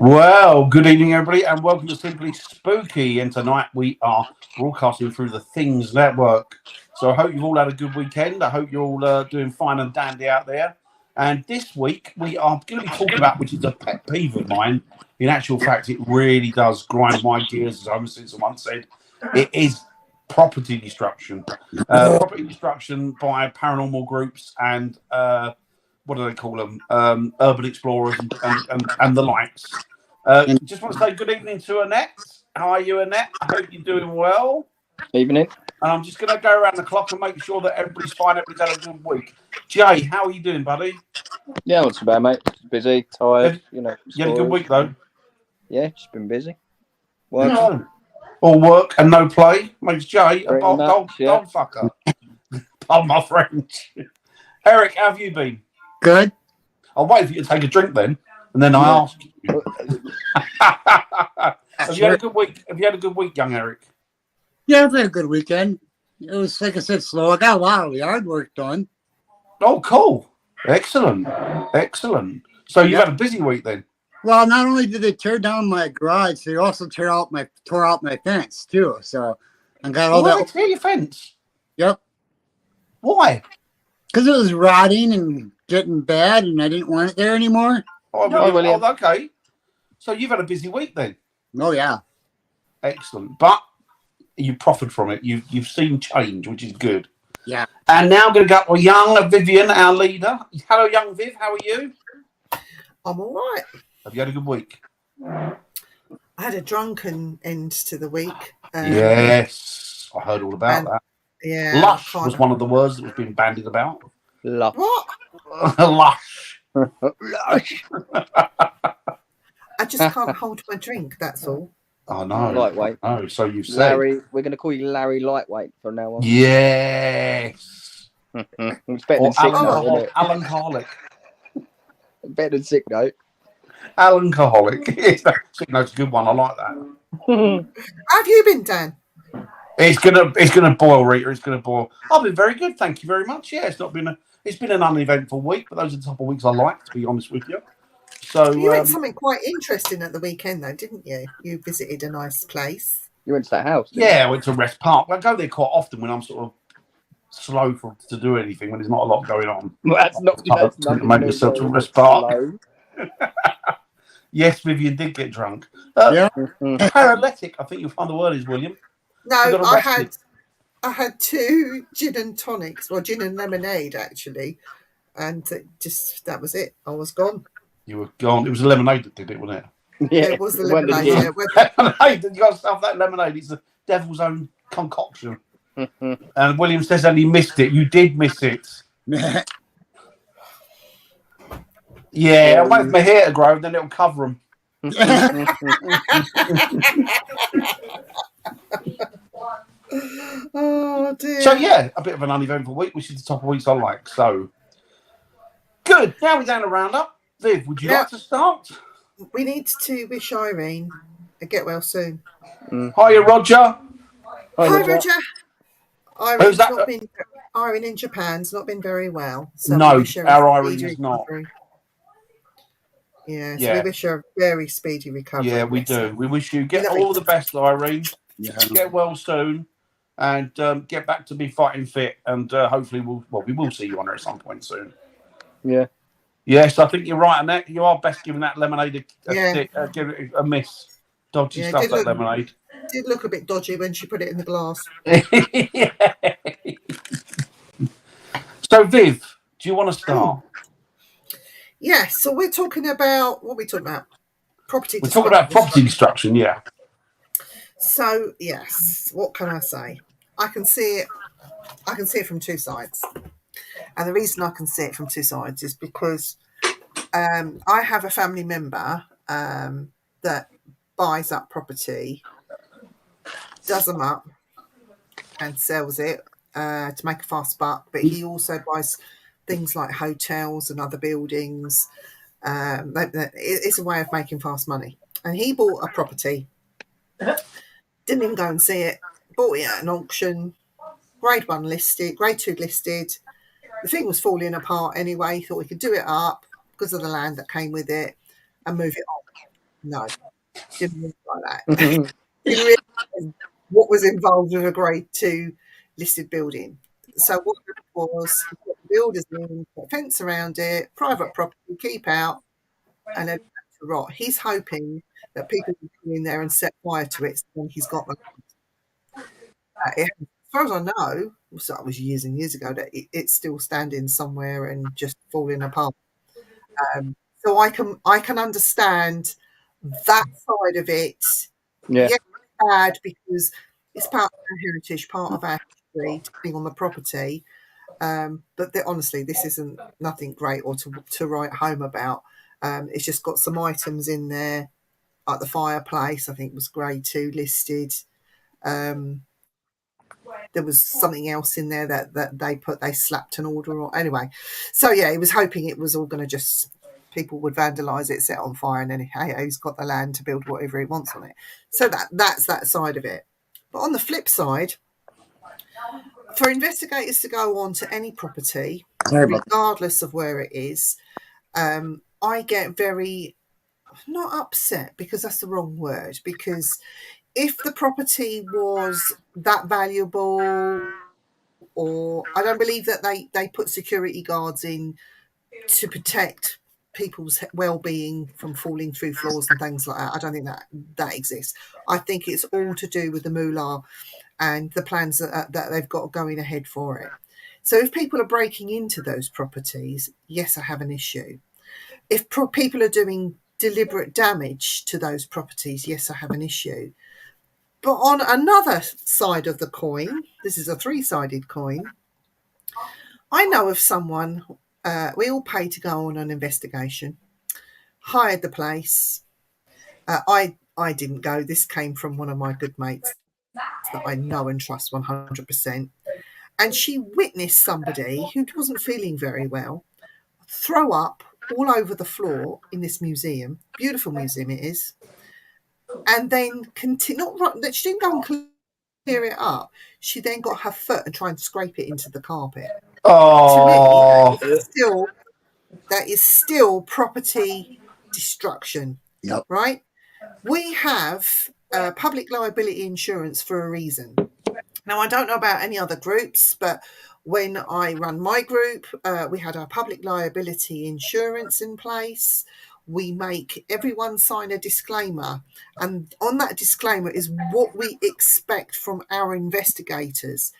Well, good evening, everybody, and welcome to Simply Spooky. And tonight we are broadcasting through the Things Network. So I hope you've all had a good weekend. I hope you're all doing fine and dandy out there. And this week we are going to be talking about, which is a pet peeve of mine. In actual fact, it really does grind my gears, as Homer Simpson once said. It is property destruction. Property destruction by paranormal groups and what do they call them? Urban explorers and the likes. Just want to say good evening to Annette. How are you, Annette? I hope you're doing well. Evening. And I'm just going to go around the clock and make sure that everybody's fine. Everybody's had a good week. Jay, how are you doing, buddy? Yeah, not too bad, mate. Busy, tired. You had a good week, though? Yeah, just been busy. Working. No. All work and no play makes Jay a dog fucker. Pardon my French. Eric, how have you been? Good. I'll wait for you to take a drink then, and then I ask you. Have you had a good week? Have you had a good week, young Eric? Yeah, I've had a good weekend. It was, like I said, slow. I got a lot of yard work done. Oh, cool. Excellent. So you've had a busy week then? Well, not only did they tear down my garage, they also tore out my fence too. So I got all that. They tear your fence? Yep. Why? Because it was rotting and getting bad, and I didn't want it there anymore. Okay. So you've had a busy week then? Oh yeah. Excellent. But you profited from it. You've seen change, which is good. Yeah. And now I'm going to go to young Vivian, our leader. Hello, young Viv. How are you? I'm all right. Have you had a good week? I had a drunken end to the week. Yes, I heard all about that. Yeah. Lush was one of the words that was being bandied about. Lush. What? Lush. Lush. I just can't hold my drink, that's all. Oh, no. Lightweight. Oh, so you've said. Larry, we're going to call you Larry Lightweight from now on. Yes. It's better than sick note, isn't it? Alcoholic. Better than sick note. Alcoholic. Sick note's a good one. I like that. How have you been, Dan? It's gonna boil, Rita. It's gonna boil. I've been very good, thank you very much. Yeah, it's been an uneventful week, but those are the type of weeks I like, to be honest with you. So you had something quite interesting at the weekend, though, didn't you? You visited a nice place. You went to that house? Yeah, I went to Rest Park. I go there quite often when I'm sort of slow to do anything, when there's not a lot going on. Well, that's to make yourself to Rest Park. Yes, Vivian did get drunk. Yeah. Paralytic, I think you'll find the word is, William. No, I had 2 gin and tonics, well, gin and lemonade actually, and that was it. I was gone. You were gone. It was the lemonade that did it, wasn't it? Yeah, it was the lemonade. Yeah. Lemonade. You got to stuff that lemonade. It's the devil's own concoction. And William says that he missed it. You did miss it. Yeah, I'll wait for my hair to grow, then it'll cover them. Oh dear. So yeah, a bit of an uneventful week, which is the type of weeks I like. So good. Now we're down a roundup. Viv, would you like to start? We need to wish Irene a get well soon. Hiya, Roger. Hi, Roger. Irene in Japan's not been very well. So no, our Irene is not. Yeah, so we wish her a very speedy recovery. Yeah, we do. We wish you all the best, Irene. Yeah. Get well soon, and get back to be fighting fit. And hopefully, we will see you on her at some point soon. Yeah. Yes, I think you're right, Annette. You are best giving that lemonade give it a miss. Dodgy stuff, that lemonade. Did look a bit dodgy when she put it in the glass. So, Viv, do you want to start? Yes, so we're talking about, what are we talking about? Property destruction. We're talking about property destruction, yeah. So, yes, what can I say? I can see it from 2 sides. And the reason I can see it from 2 sides is because I have a family member that buys up property, does them up, and sells it to make a fast buck. But he also buys things like hotels and other buildings. It's a way of making fast money. And he bought a property, didn't even go and see it, bought it at an auction, grade 1 listed, grade 2 listed. The thing was falling apart anyway. He thought he could do it up because of the land that came with it and move it on. No, didn't realise like that. Didn't realise what was involved with a Grade 2 listed building. So what happened was he put the builders in, put a fence around it, private property, keep out, and then back to rot. He's hoping that people will come in there and set fire to it, so then he's got the as far as I know, so that was years and years ago, that it's still standing somewhere and just falling apart. So I can understand that side of it. Yeah. Yes, it's bad because it's part of our heritage, part of our history, being on the property. But honestly, this isn't nothing great or to write home about. It's just got some items in there, like the fireplace. I think was Grade 2 listed. There was something else in there that they slapped an order on. Anyway, so yeah, he was hoping it was all going to just people would vandalise it, set it on fire, and then he's got the land to build whatever he wants on it. So that's that side of it. But on the flip side, for investigators to go on to any property, regardless of where it is, I get very, not upset because that's the wrong word, because if the property was that valuable, or I don't believe that they put security guards in to protect people's well-being from falling through floors and things like that. I don't think that exists. I think it's all to do with the moolah and the plans that they've got going ahead for it. So if people are breaking into those properties, yes, I have an issue. If people are doing deliberate damage to those properties, yes, I have an issue. But on another side of the coin, this is a three-sided coin, I know of someone, we all paid to go on an investigation, hired the place. I didn't go. This came from one of my good mates that I know and trust 100%. And she witnessed somebody who wasn't feeling very well throw up all over the floor in this museum. Beautiful museum it is. And then she didn't go and clear it up. She then got her foot and tried and scrape it into the carpet. Oh, to me, that is still property destruction. Yep. Right? We have public liability insurance for a reason. Now, I don't know about any other groups, but when I run my group, we had our public liability insurance in place. We make everyone sign a disclaimer, and on that disclaimer is what we expect from our investigators.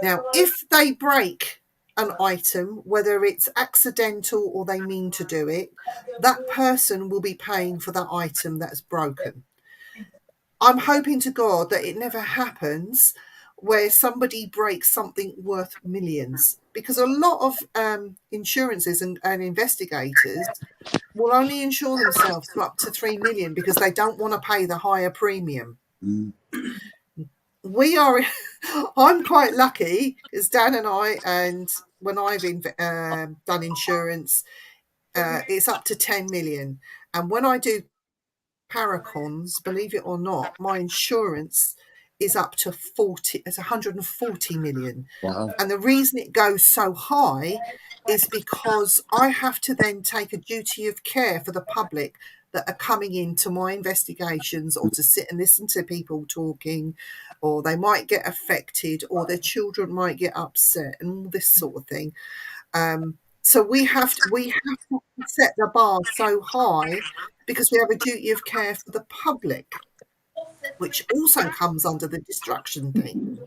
Now, if they break an item, whether it's accidental or they mean to do it, that person will be paying for that item that's broken. I'm hoping to God that it never happens where somebody breaks something worth millions, because a lot of insurances and investigators will only insure themselves to up to 3 million because they don't want to pay the higher premium. I'm quite lucky because Dan and I, and when I've done insurance, it's up to 10 million. And when I do Paracons, believe it or not, my insurance is up to 140 million. Wow. And the reason it goes so high is because I have to then take a duty of care for the public that are coming into my investigations, or to sit and listen to people talking, or they might get affected, or their children might get upset, and all this sort of thing. So we have to set the bar so high because we have a duty of care for the public, which also comes under the destruction thing,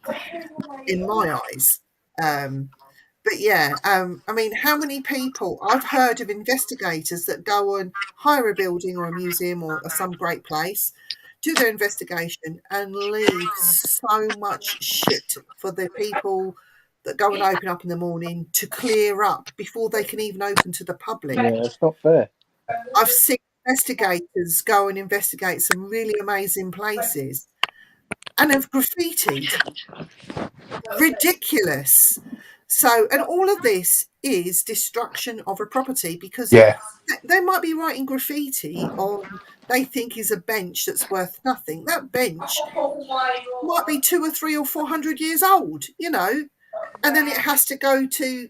in my eyes. But yeah, I mean, how many people I've heard of investigators that go and hire a building or a museum or some great place, do their investigation and leave so much shit for the people that go and open up in the morning to clear up before they can even open to the public. Yeah, it's not fair. I've seen investigators go and investigate some really amazing places and have graffitied. Ridiculous. So, and all of this is destruction of a property, because they might be writing graffiti on, they think is a bench that's worth nothing. That bench might be 200 or 300 or 400 years old, you know, and then it has to go to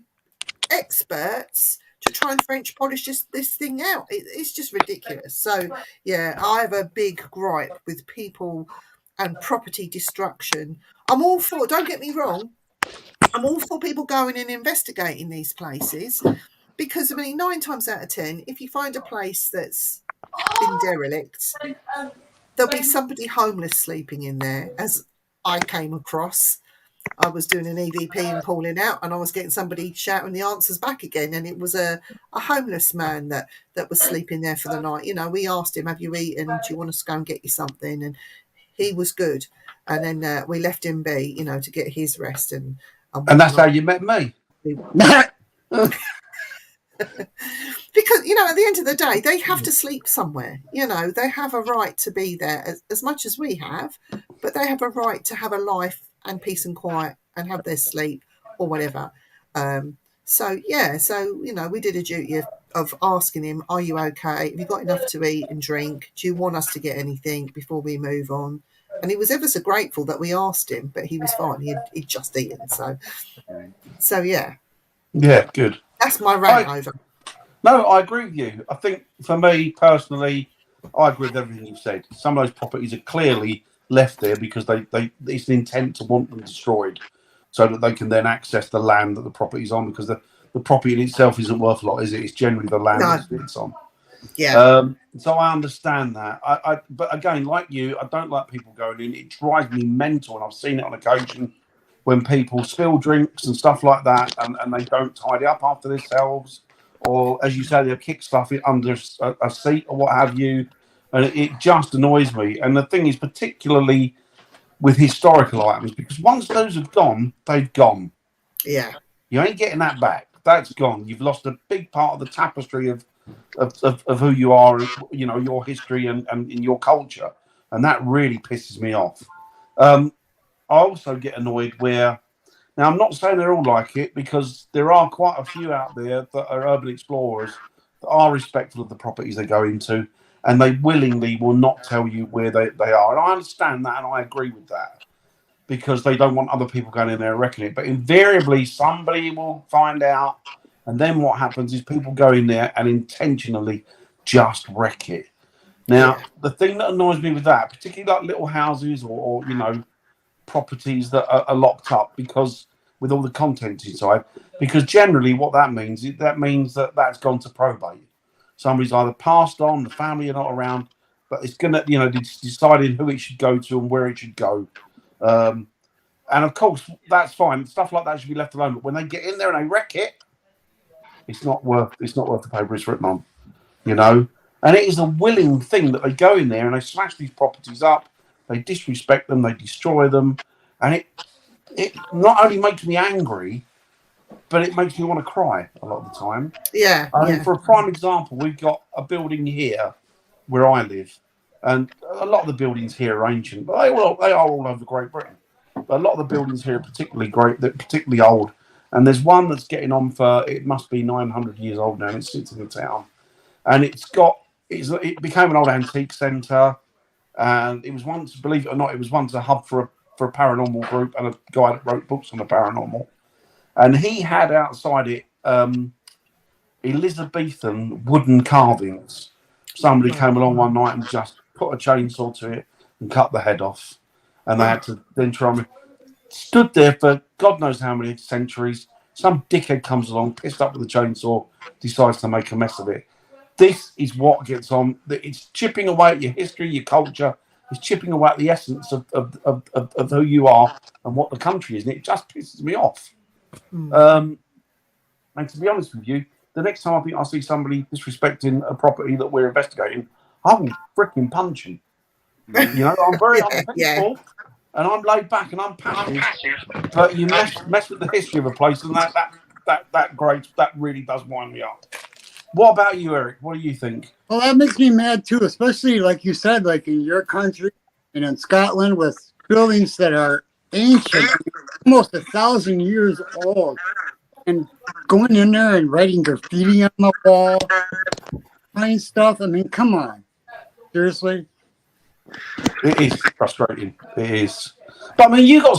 experts to try and French polish this thing out. It's just ridiculous. So yeah, I have a big gripe with people and property destruction. I'm all for, don't get me wrong, I'm all for people going and investigating these places, because I mean 9 times out of 10, if you find a place that's been derelict, there'll be somebody homeless sleeping in there. As I came across, I was doing an EVP and calling out, and I was getting somebody shouting the answers back again, and it was a homeless man that was sleeping there for the night. You know, we asked him, have you eaten? Do you want us to go and get you something? And he was good. And then we left him be, you know, to get his rest. And that's how you met me. Because, you know, at the end of the day, they have to sleep somewhere. You know, they have a right to be there as much as we have, but they have a right to have a life and peace and quiet and have their sleep or whatever. So, you know, we did a duty of asking him, are you okay? Have you got enough to eat and drink? Do you want us to get anything before we move on? And he was ever so grateful that we asked him, but he was fine. He'd just eaten. So yeah. Yeah, good. That's my rant over. No, I agree with you. I think for me personally, I agree with everything you've said. Some of those properties are clearly left there because it's the intent to want them destroyed so that they can then access the land that the property's on, because the property in itself isn't worth a lot, is it? It's generally the land that it's on. Yeah. So I understand that. But again, like you, I don't like people going in. It drives me mental, and I've seen it on occasion when people spill drinks and stuff like that, and they don't tidy up after themselves, or as you say, they'll kick stuff under a seat or what have you, and it just annoys me. And the thing is, particularly with historical items, because once those have gone, they've gone. Yeah. You ain't getting that back. That's gone. You've lost a big part of the tapestry of who you are, you know, your history and in your culture, and that really pisses me off. I also get annoyed where, now I'm not saying they're all like it, because there are quite a few out there that are urban explorers that are respectful of the properties they go into, and they willingly will not tell you where they are. And I understand that, and I agree with that, because they don't want other people going in there and wrecking it. But invariably, somebody will find out, and then what happens is people go in there and intentionally just wreck it. Now, the thing that annoys me with that, particularly like little houses or you know, properties that are locked up, because with all the contents inside, because generally what that means is that that's gone to probate. Somebody's either passed on, the family are not around, but it's gonna, you know, deciding who it should go to and where it should go. And of course, that's fine. Stuff like that should be left alone. But when they get in there and they wreck it, it's not worth the paper it's written on, you know. And it is a willing thing that they go in there and they smash these properties up, they disrespect them, they destroy them, and it not only makes me angry, but it makes me want to cry a lot of the time. Yeah. I mean, for a prime example, we've got a building here where I live, and a lot of the buildings here are ancient, but they are all over Great Britain. But a lot of the buildings here are particularly great, they're particularly old. And there's one that's getting on for, it must be 900 years old now, and it sits in the town. And it became an old antique centre, and it was once, believe it or not, it was once a hub for a paranormal group and a guy that wrote books on the paranormal. And he had outside it Elizabethan wooden carvings. Somebody came along one night and just put a chainsaw to it and cut the head off. And they had to then try and stood there for God knows how many centuries. Some dickhead comes along, pissed up with a chainsaw, decides to make a mess of it. This is what gets on. It's chipping away at your history, your culture. It's chipping away at the essence of who you are and what the country is. And it just pisses me off. And to be honest with you, the next time I think I see somebody disrespecting a property that we're investigating, I will freaking punch him. You know, I'm very unpeaceful, and I'm laid back and I'm passive. But you mess with the history of a place, and that really does wind me up. What about you, Eric? What do you think? Well, that makes me mad too, especially like you said, like in your country and in Scotland, with buildings that are ancient, almost 1,000 years old, and going in there and writing graffiti on the wall, finding stuff. I mean, come on, seriously. It is frustrating. It is. But I mean, you got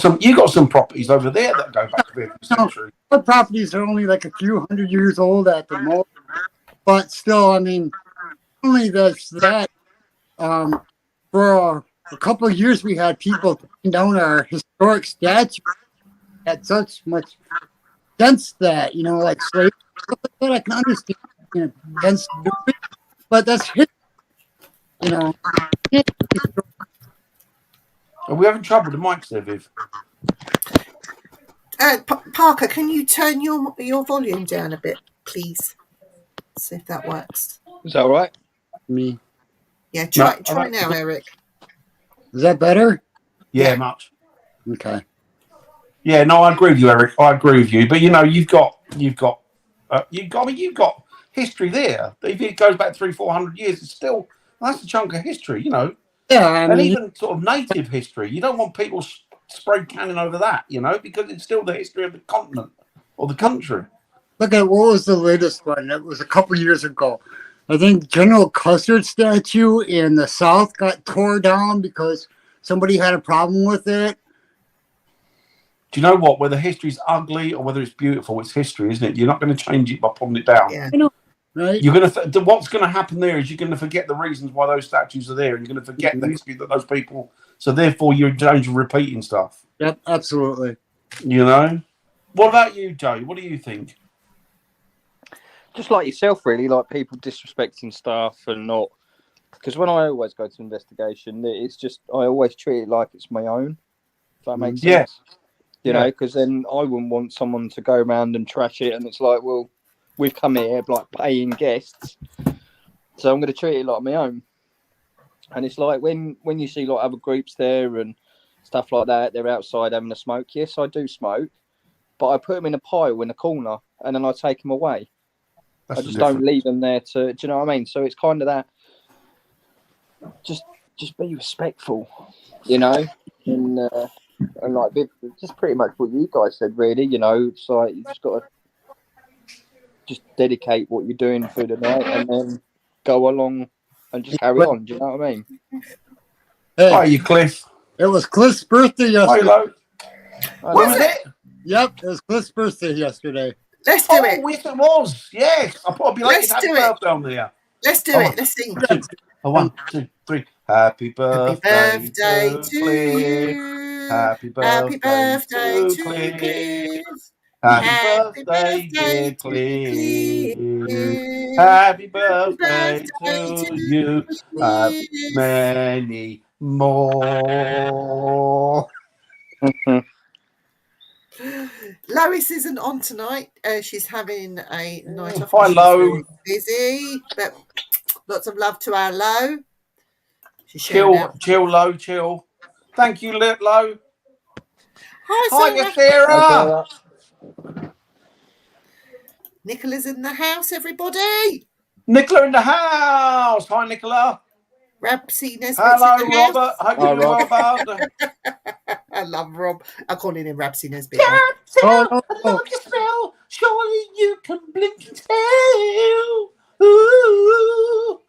some properties over there that go back to the 5th century. Our properties are only like a few hundred years old at the most. but still, I mean, only that's that. For a couple of years, we had people taking down our historic statues at such much against that, like slavery, stuff like that. I can understand against stupid, but that's history, you know. Are we having trouble with the mics there, Viv? Parker, can you turn your volume down a bit, please? See if that works. Is that all right? Me. Yeah, try No, now, Eric. Is that better? Yeah, much. Okay. Yeah, no, I agree with you, Eric. I agree with you. But you've got history there. If it goes back 300-400 years, it's still that's a chunk of history, Yeah, and even sort of native history. You don't want people spray cannon over that, because it's still the history of the continent or the country. look at what was the latest one? It was a couple years ago. I think General Custer's statue in the South got tore down because somebody had a problem with it. Do you know what? Whether history's ugly or whether it's beautiful, it's history, isn't it? You're not going to change it by pulling it down. Yeah. Right? You're going to. What's going to happen there is you're going to forget the reasons why those statues are there, and you're going to forget the history that those people. So therefore, you're in danger of repeating stuff. Yep, absolutely. What about you, Joe? What do you think? Just like yourself, really, like people disrespecting stuff and not. Because when I always go to investigation, it's just I always treat it like it's my own. If that makes sense. Yes. You know, because then I wouldn't want someone to go around and trash it, and it's like, well, we've come here like paying guests, so I'm going to treat it like my own. And it's like when you see like other groups there and stuff like that, they're outside having a smoke. Yes, I do smoke, but I put them in a pile in a corner, and then I take them away. I just don't leave them there to. Do you know what I mean? So it's kind of that. Just be respectful, and like just pretty much what you guys said, really. It's like you just got to just dedicate what you're doing through the night, and then go along and just carry on. Do you know what I mean? Hey, Hi, you Cliff. it was Cliff's birthday yesterday. Hello. Was it? Yep, it was Cliff's birthday yesterday. Let's do it. Yes, it was. Yes. I'll probably like Let's happy do it. birthday on there. Let's do it. Let's sing. 1, 2, 3. Happy birthday, Happy birthday to to Cliff. you. Happy birthday to Cliff. Happy birthday, dear Cliff. Happy birthday to you. Many more. Lois isn't on tonight. She's having a night off. Hi, She's Lo. very busy, but lots of love to our Lo. She's sharing out. Chill, Lo, chill. Thank you, Lo. Hi, Hi, Sarah. Nicola's in the house, everybody. Nicola in the house. Hi, Nicola. Rabsy Nesbitt's Hello, in the house. Robert. Hope you're doing well, bud. I love Rob. I'm calling him Rabsy Nesbitt. Oh, I love your smell. Surely you can blink and tell. Ooh.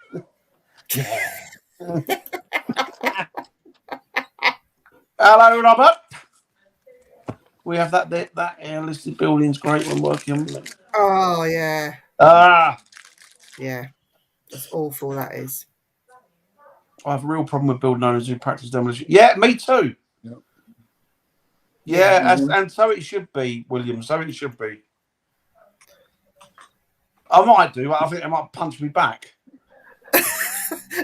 Hello, Robert. We have that air-listed building's great when working. Oh, yeah. Yeah. That's awful, that is. I have a real problem with building owners who practice demolition. Yeah, me too. Yep. Yeah, and so it should be, William. So it should be. I might do, but I think they might punch me back.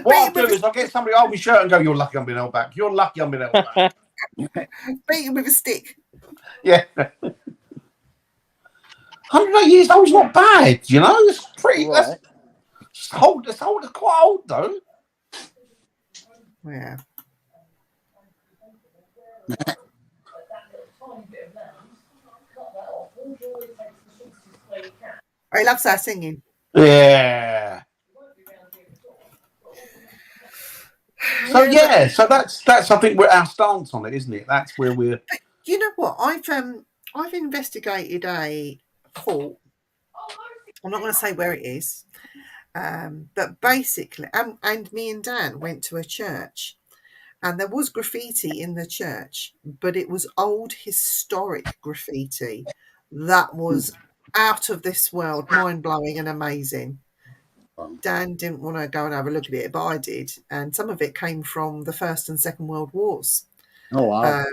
What I'll do is I'll get somebody to hold my shirt and go, "You're lucky I'm being held back. You're lucky I'm being held back." Beat him with a stick. Yeah. 108 years old is not bad, It's pretty. Right. That's old. It's quite old though. Yeah. He loves our singing. Yeah. So that's I think we're our stance on it, isn't it? That's where we're. But you know what? I've investigated a court. I'm not going to say where it is, but basically, and me and Dan went to a church, and there was graffiti in the church, but it was old historic graffiti that was out of this world, mind blowing and amazing. Dan didn't want to go and have a look at it, but I did, and some of it came from the First and Second World Wars. Oh wow!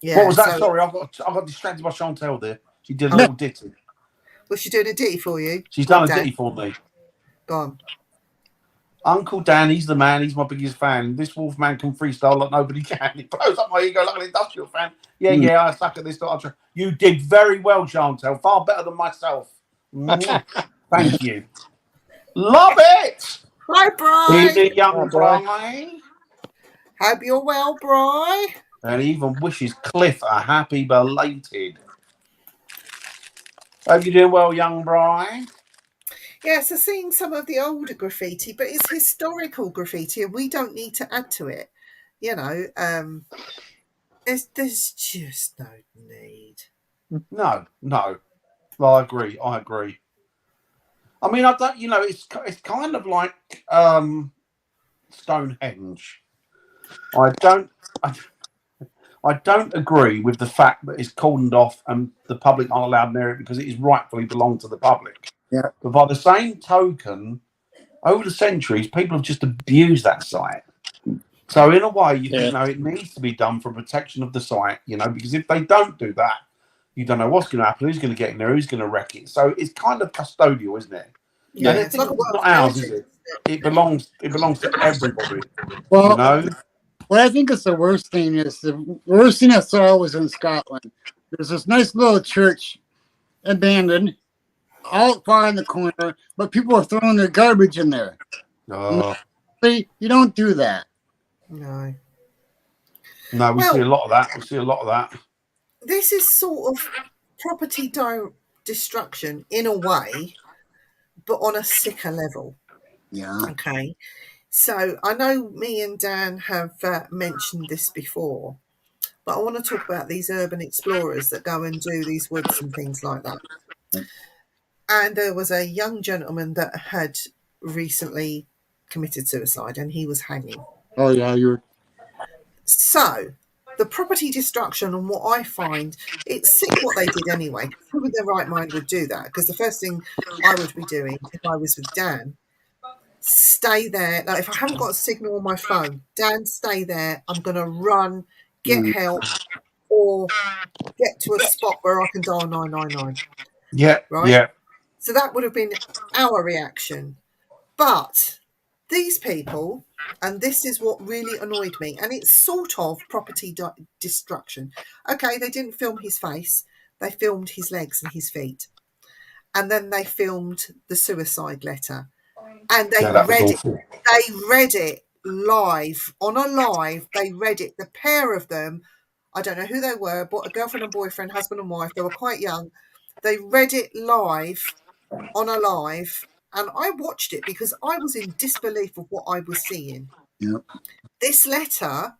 Yeah. What was that? So, Sorry, I got distracted by Chantel there. She did a little ditty. was she doing a ditty for you? She's done a Dan? ditty for me. Go on. Uncle Dan, he's the man. He's my biggest fan. This Wolfman can freestyle like nobody can. He blows up my ego like an industrial fan. Yeah, I suck at this. You did very well, Chantel. Far better than myself. Thank you. Love it. Hi, Bri. Is it young Bri? Bri? Hope you're well, Bri. And he even wishes Cliff a happy belated. Hope you're doing well, young Bri. Yeah, so seeing some of the older graffiti, but it's historical graffiti, and we don't need to add to it. You know, there's just no need. No. I agree. I mean, I don't. You know, it's kind of like Stonehenge. I don't agree with the fact that it's cordoned off and the public aren't allowed near it because it is rightfully belonged to the public. Yeah. But by the same token, over the centuries, people have just abused that site. So in a way, you think, no, it needs to be done for protection of the site, you know, because if they don't do that, you don't know what's going to happen, who's going to get in there, who's going to wreck it. So it's kind of custodial, isn't it? Yeah, And it's like a not ours, is it? It belongs to everybody. Well, You know? what I think is the worst thing I saw was in Scotland. There's this nice little church, abandoned, out far in the corner, but people are throwing their garbage in there. Oh. See, you don't do that. No. No, we see a lot of that. This is sort of property destruction in a way, but on a sicker level. Yeah. Okay. So I know me and Dan have mentioned this before, but I want to talk about these urban explorers that go and do these woods and things like that. And there was a young gentleman that had recently committed suicide, and he was hanging. Oh yeah, So the property destruction, and what I find, it's sick what they did anyway. Who with their right mind would do that? Because the first thing I would be doing if I was with Dan, stay there. Like, if I haven't got a signal on my phone, Dan, stay there. I'm going to run, get help, or get to a spot where I can dial 999. Yeah, right? Yeah. So that would have been our reaction. But these people, and this is what really annoyed me, and it's sort of property destruction. Okay, they didn't film his face. They filmed his legs and his feet. And then they filmed the suicide letter. And they read it. They read it live, on a live. They read it. The pair of them, I don't know who they were, but a girlfriend and boyfriend, husband and wife, they were quite young. They read it live, on a live, and I watched it because I was in disbelief of what I was seeing. Yep. This letter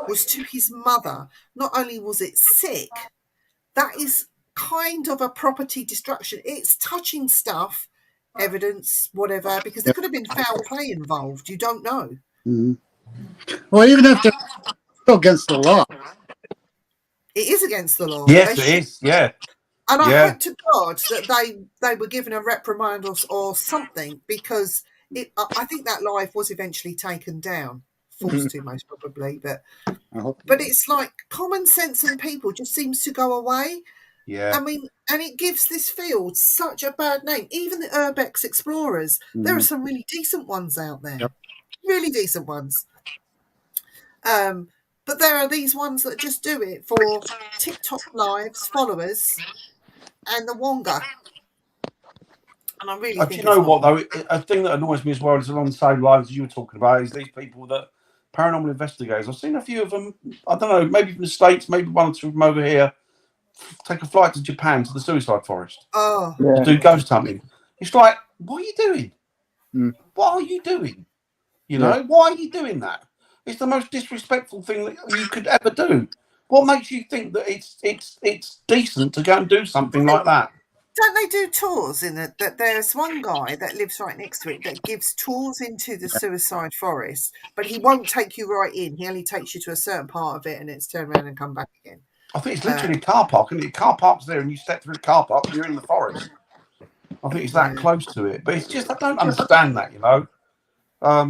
was to his mother. Not only was it sick, that is kind of a property destruction. It's touching stuff, evidence, whatever, because there could have been foul play involved. You don't know. Mm-hmm. Well, even if they're still against the law. It is against the law. Yes, it is. Yeah. And I hope to God that they were given a reprimand or something, because I think that live was eventually taken down. Forced to, most probably. But it's like common sense and people just seems to go away. Yeah. I mean, and it gives this field such a bad name. Even the Urbex Explorers, there are some really decent ones out there. Yep. Really decent ones. But there are these ones that just do it for TikTok lives, followers, and the Wonga. And I really think you know what, though? A thing that annoys me as well is along the same lines as you were talking about is these people that paranormal investigators. I've seen a few of them, I don't know, maybe from the States, maybe one or two from over here, take a flight to Japan to the suicide forest. Oh. To do ghost hunting. It's like, what are you doing? What are you doing? You know, why are you doing that? It's the most disrespectful thing that you could ever do. What makes you think that it's decent to go and do something like that? Don't they do tours in it? That there's one guy that lives right next to it that gives tours into the suicide forest, but he won't take you right in. He only takes you to a certain part of it, and it's turn around and come back again. I think it's literally a car park, and the car park's there, and you step through the car park, and you're in the forest. I think it's that close to it. But it's just I don't understand that, you know. I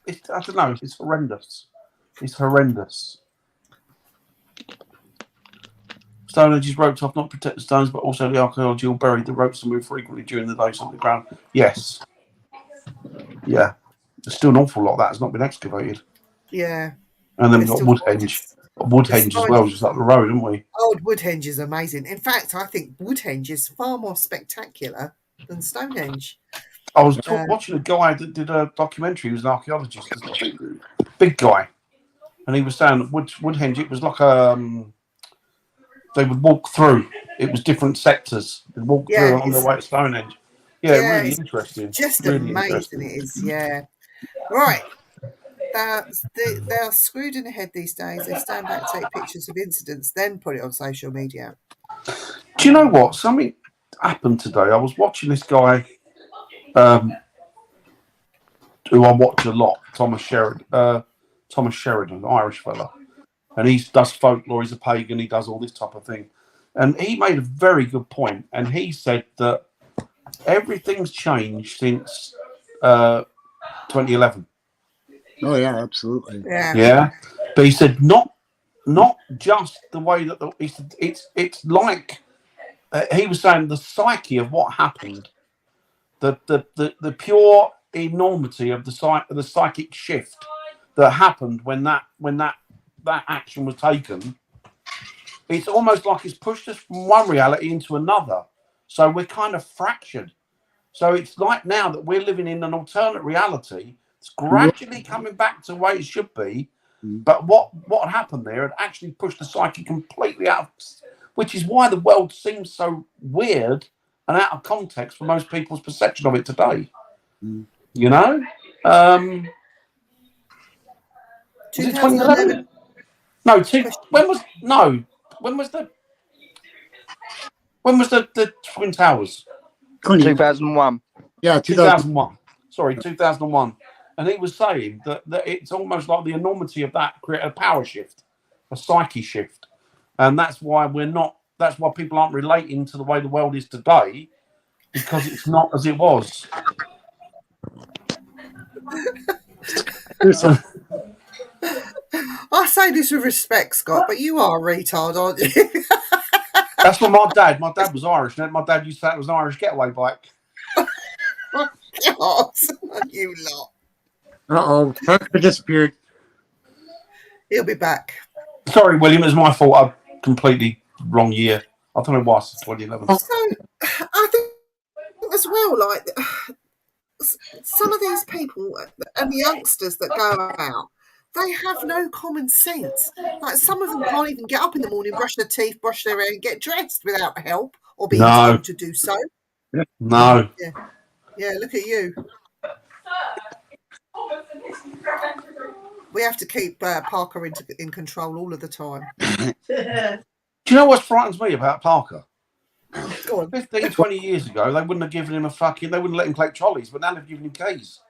don't know. It's horrendous. It's horrendous. Stonehenge is roped off not to protect the stones, but also the archaeology will bury the ropes and move frequently during the day on the ground. Yes. Yeah. There's still an awful lot of that has not been excavated. Yeah. And then we've There's got still- Woodhenge. Woodhenge as well, just up the road, haven't we? Old Woodhenge is amazing. In fact, I think Woodhenge is far more spectacular than Stonehenge. I was watching a guy that did a documentary. He was an archaeologist, big guy, and he was saying that Woodhenge. It was like they would walk through. It was different sectors. They'd walk through on their way to Stonehenge. Yeah, really interesting. Just really amazing it is. Yeah. Right. They're screwed in the head these days. They stand back, take pictures of incidents, then put it on social media. Do you know what? Something happened today. I was watching this guy, who I watch a lot, Thomas Sheridan, Irish fella, and he does folklore. He's a pagan. He does all this type of thing, and he made a very good point. And he said that everything's changed since 2011. Oh yeah, absolutely. Yeah, but he said not just the way that he said it's like he was saying the psyche of what happened, the pure enormity of the psychic shift that happened when that action was taken. It's almost like it's pushed us from one reality into another, so we're kind of fractured. So it's like now that we're living in an alternate reality. It's gradually coming back to the way it should be, but what happened there had actually pushed the psyche completely out, which is why the world seems so weird and out of context for most people's perception of it today. You know? Was it 2011? No, when was the Twin Towers? 2001. Yeah, 2001. Sorry, 2001. And he was saying that it's almost like the enormity of that created a power shift, a psyche shift. And that's why people aren't relating to the way the world is today, because it's not as it was. I say this with respect, Scott, but you are a retard, aren't you? That's what my dad was Irish, and my dad used to say it was an Irish getaway bike. God, you lot. Uh-oh, Parker disappeared. He'll be back. Sorry, William, it was my fault. I'm completely wrong year. I don't know why it's 2011. So, I think as well, like, some of these people and the youngsters that go out, they have no common sense. Like, some of them can't even get up in the morning, brush their teeth, brush their hair, and get dressed without help or being told to do so. No. Yeah, look at you. We have to keep Parker in control all of the time. Do you know what frightens me about Parker? Go on. 15, 20 years ago, they wouldn't have given him they wouldn't let him collect trolleys, but now they've given him keys.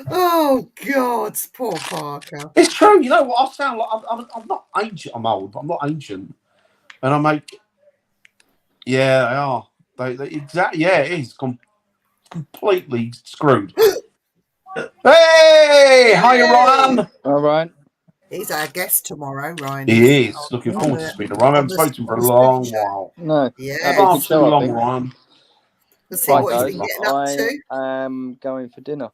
Oh God, poor Parker. It's true. You know what? I sound like I'm not ancient. I'm old, but I'm not ancient. And I make. Yeah, they are. They exactly. Yeah, it is completely screwed. Hey, hi, Ryan. All right. He's our guest tomorrow, Ryan. He is. Looking forward to speaking to Ryan. I haven't spoken to him for a long while. No. Yeah. Far too long, Ryan. Let's see Right, what guys, he's been getting up to. I am going for dinner.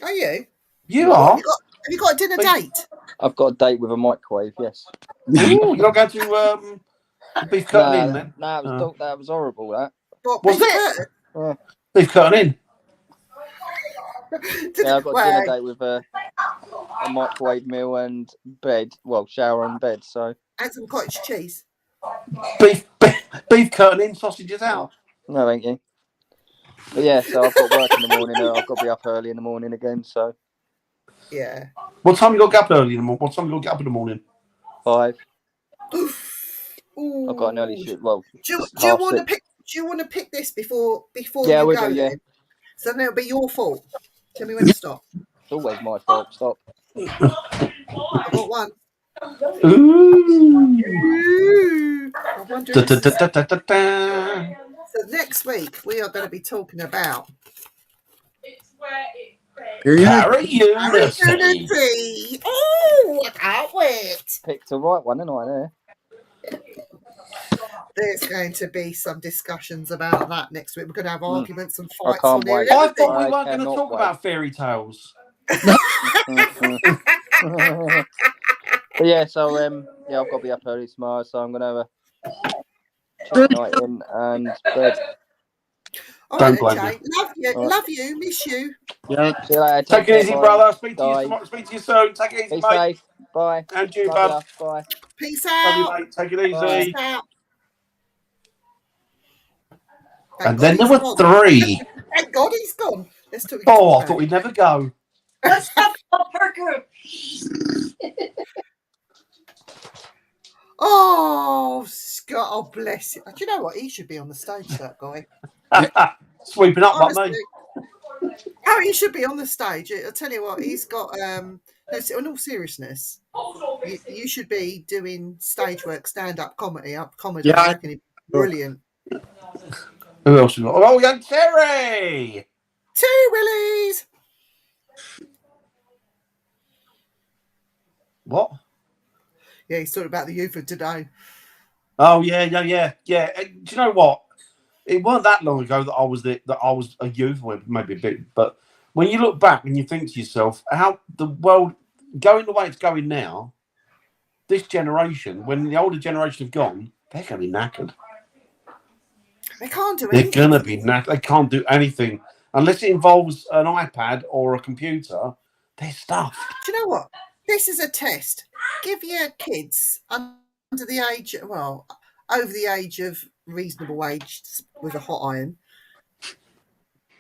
Are you? You are? Have you got a dinner date? I've got a date with a microwave, yes. Ooh, you're not going to beef curtain in then? No, that was horrible, that. What, Was beef it? Beef curtain in? curtain? Yeah, I've got a dinner date with a microwave meal and bed. Well, shower and bed, so. And some cottage cheese. Beef curtain in, sausages out. No, thank you. But yeah, so I've got work in the morning. I've got to be up early in the morning again, so. Yeah. What time you got to get up early in the morning? What time you got to get up in the morning? 5. Ooh. I've got an early shoot. Well, do you want to pick? Do you want to pick this before yeah, you we go? do, yeah. Then? So then it'll be your fault. Tell me when to stop. It's always my fault. Stop. I've got one. Ooh. Ooh. I wonder Da, if da, this da, is- da, da, da. So next week we are going to be talking about Unity. Unity. Unity. Oh, I can't wait. Picked the right one, didn't I? There. There's going to be some discussions about that next week. We're going to have arguments and I fights can't on there. wait. and I everything. thought we I weren't going to cannot talk wait. about fairy tales. But yeah, so yeah, I've got to be up early tomorrow, so I'm gonna have a check night in and bed. All Don't right, then, blame Jay. Love you. All right. Love you. Miss you. Yeah. See you later. Take it care, easy, boys. brother. Speak to you Bye. tomorrow. Speak to you soon. Take it easy, Be mate. safe. Bye. And you, Love bud. ya. Bye. Peace Love you, out. mate. Take it Bye. easy. Peace out. And Thank then God there he's were gone. three. Thank God he's gone. Let's talk. Oh, I thought we'd never go. Oh, Scott. Oh, bless you. Do you know what? He should be on the stage, that guy. Sweeping up like Honestly. me. Oh, he should be on the stage. I'll tell you what, he's got no, in all seriousness, you should be doing stage work, stand-up comedy, Yeah. I reckon it'd be brilliant. Who else we got? Oh, young Terry. 2 Willies. What? Yeah, he's talking about the youth of today. Oh yeah. Do you know what? It weren't that long ago that I was a youth, well, maybe a bit, but when you look back and you think to yourself, how the world going the way it's going now, this generation, when the older generation have gone, they're going to be knackered. They can't do They're anything. going to be knackered. They can't do anything unless it involves an iPad or a computer. They're stuffed. Do you know what? This is a test. Give your kids under the age, well, over the age of reasonable age with a hot iron.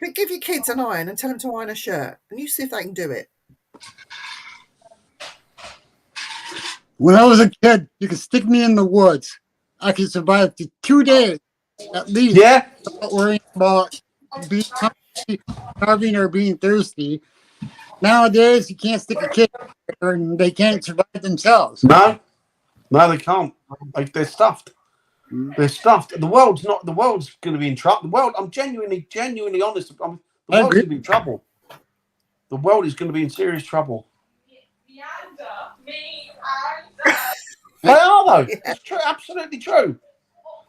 But give your kids an iron and tell them to iron a shirt, and you see if they can do it. When I was a kid, you could stick me in the woods. I could survive for 2 days at least Yeah. without worrying about being hungry, starving, or being thirsty. Nowadays, you can't stick a kid there and they can't survive themselves. No, they can't. They're stuffed. They're stuffed. The world's going to be in trouble. The world. I'm genuinely honest. The I world's agree. going to be in trouble. The world is going to be in serious trouble. They are though. It's true. Absolutely true.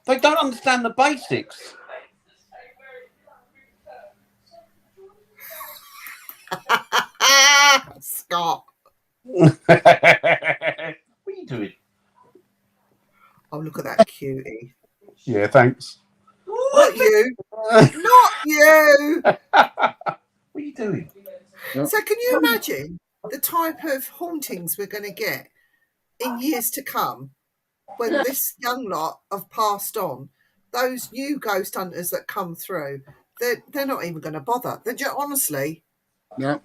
They don't understand the basics. Scott. What are you doing? Oh, look at that cutie. Yeah, thanks. Not you. Not you. What are you doing? So can you imagine the type of hauntings we're going to get in years to come when this young lot have passed on? Those new ghost hunters that come through, they're not even going to bother. They're just, honestly, Yeah.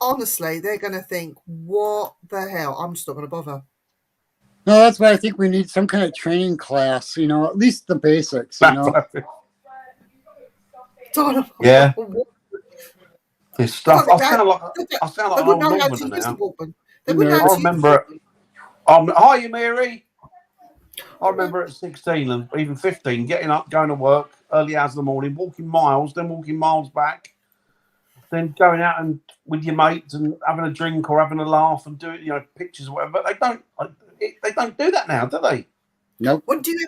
they're going to think, what the hell? I'm just not going to bother. No, that's why I think we need some kind of training class, at least the basics, Yeah. This stuff. I sound like They an wouldn't old know how to Northerner use the now. Walkman. They wouldn't know how I to use remember. the Hi, Mary. I remember at 16 and even 15, getting up, going to work early hours of the morning, walking miles, then walking miles back, then going out and with your mates and having a drink or having a laugh and doing, pictures or whatever. But they don't do that now, do they? Nope. When do you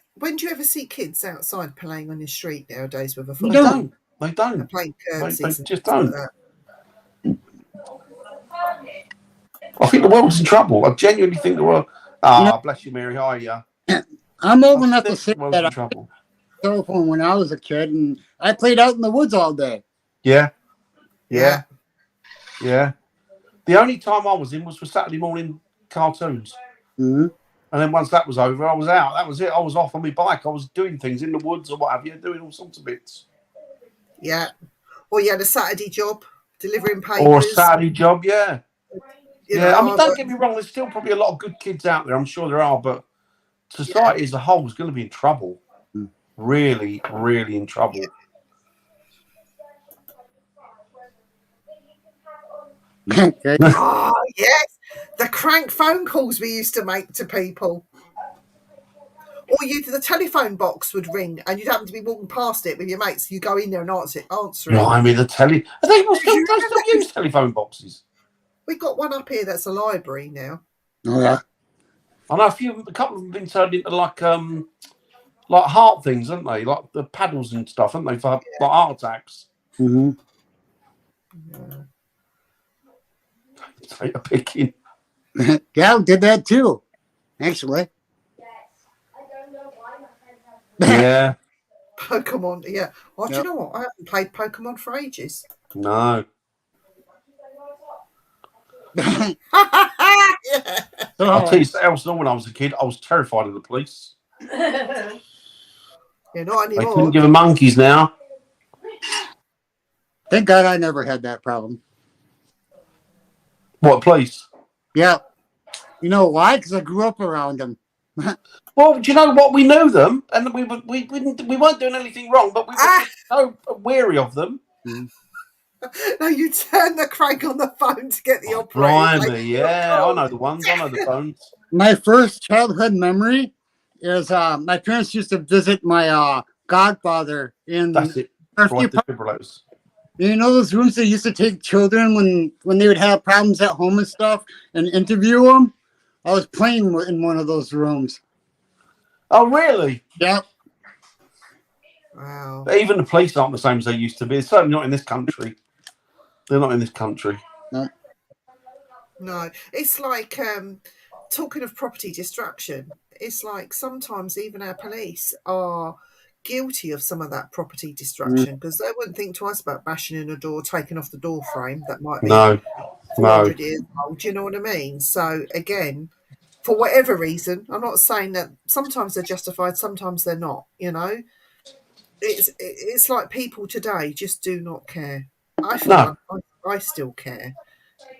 ever see kids outside playing on the street nowadays with a phone? They don't. They don't. Playing They curtsies and just stuff don't. like that. I think the world's in trouble. I genuinely think the world. Bless you, Mary. Hi, yeah. I'm old enough to say The world's that in I trouble. had a cell phone when I was a kid, and I played out in the woods all day. Yeah. The only time I was in was for Saturday morning cartoons. Mm-hmm. And then once that was over, I was out. That was it. I was off on my bike. I was doing things in the woods or what have you, doing all sorts of bits. Yeah. Or you had a Saturday job delivering papers. Or a Saturday job, yeah. you Yeah, know, I mean, don't get me wrong. There's still probably a lot of good kids out there. I'm sure there are. But society as a whole is going to be in trouble. Really, really in trouble. Okay. Oh, yes. The crank phone calls we used to make to people. Or the telephone box would ring and you'd happen to be walking past it with your mates. You go in there and answer it. No, I mean the telly. Are they still use telephone boxes? We've got one up here that's a library now. Oh yeah. I know a couple of them have been turned into like heart things, haven't they? Like the paddles and stuff, haven't they? For like heart attacks. Mm-hmm. Potato picking. Yeah, we did that too. Actually. Yeah. Pokemon, yeah. Oh, do Yep. you know what? I haven't played Pokemon for ages. No. Yeah. I'll tell you something else. When I was a kid, I was terrified of the police. Yeah, not They anymore. couldn't give a monkeys now. Thank God I never had that problem. What police? Yeah. You know why? Because I grew up around them. Well, do you know what? We knew them, and we weren't doing anything wrong, but we were just so wary of them. No, you turn the crank on the phone to get the operator. Blimey, yeah, I know the ones. I know the phones. My first childhood memory is my parents used to visit my godfather in That's it. Murphy Right, Park. defibrillators. You know those rooms they used to take children when they would have problems at home and stuff and interview them? I was playing in one of those rooms. Oh, really? Yep. Wow. But even the police aren't the same as they used to be. It's certainly not in this country. They're not in this country. No, it's like talking of property destruction. It's like sometimes even our police are guilty of some of that property destruction because they wouldn't think twice about bashing in a door, taking off the door frame that might be No. 400 years old. Do you know what I mean? So again, for whatever reason, I'm not saying that sometimes they're justified, sometimes they're not. You know, it's like people today just do not care. I still care.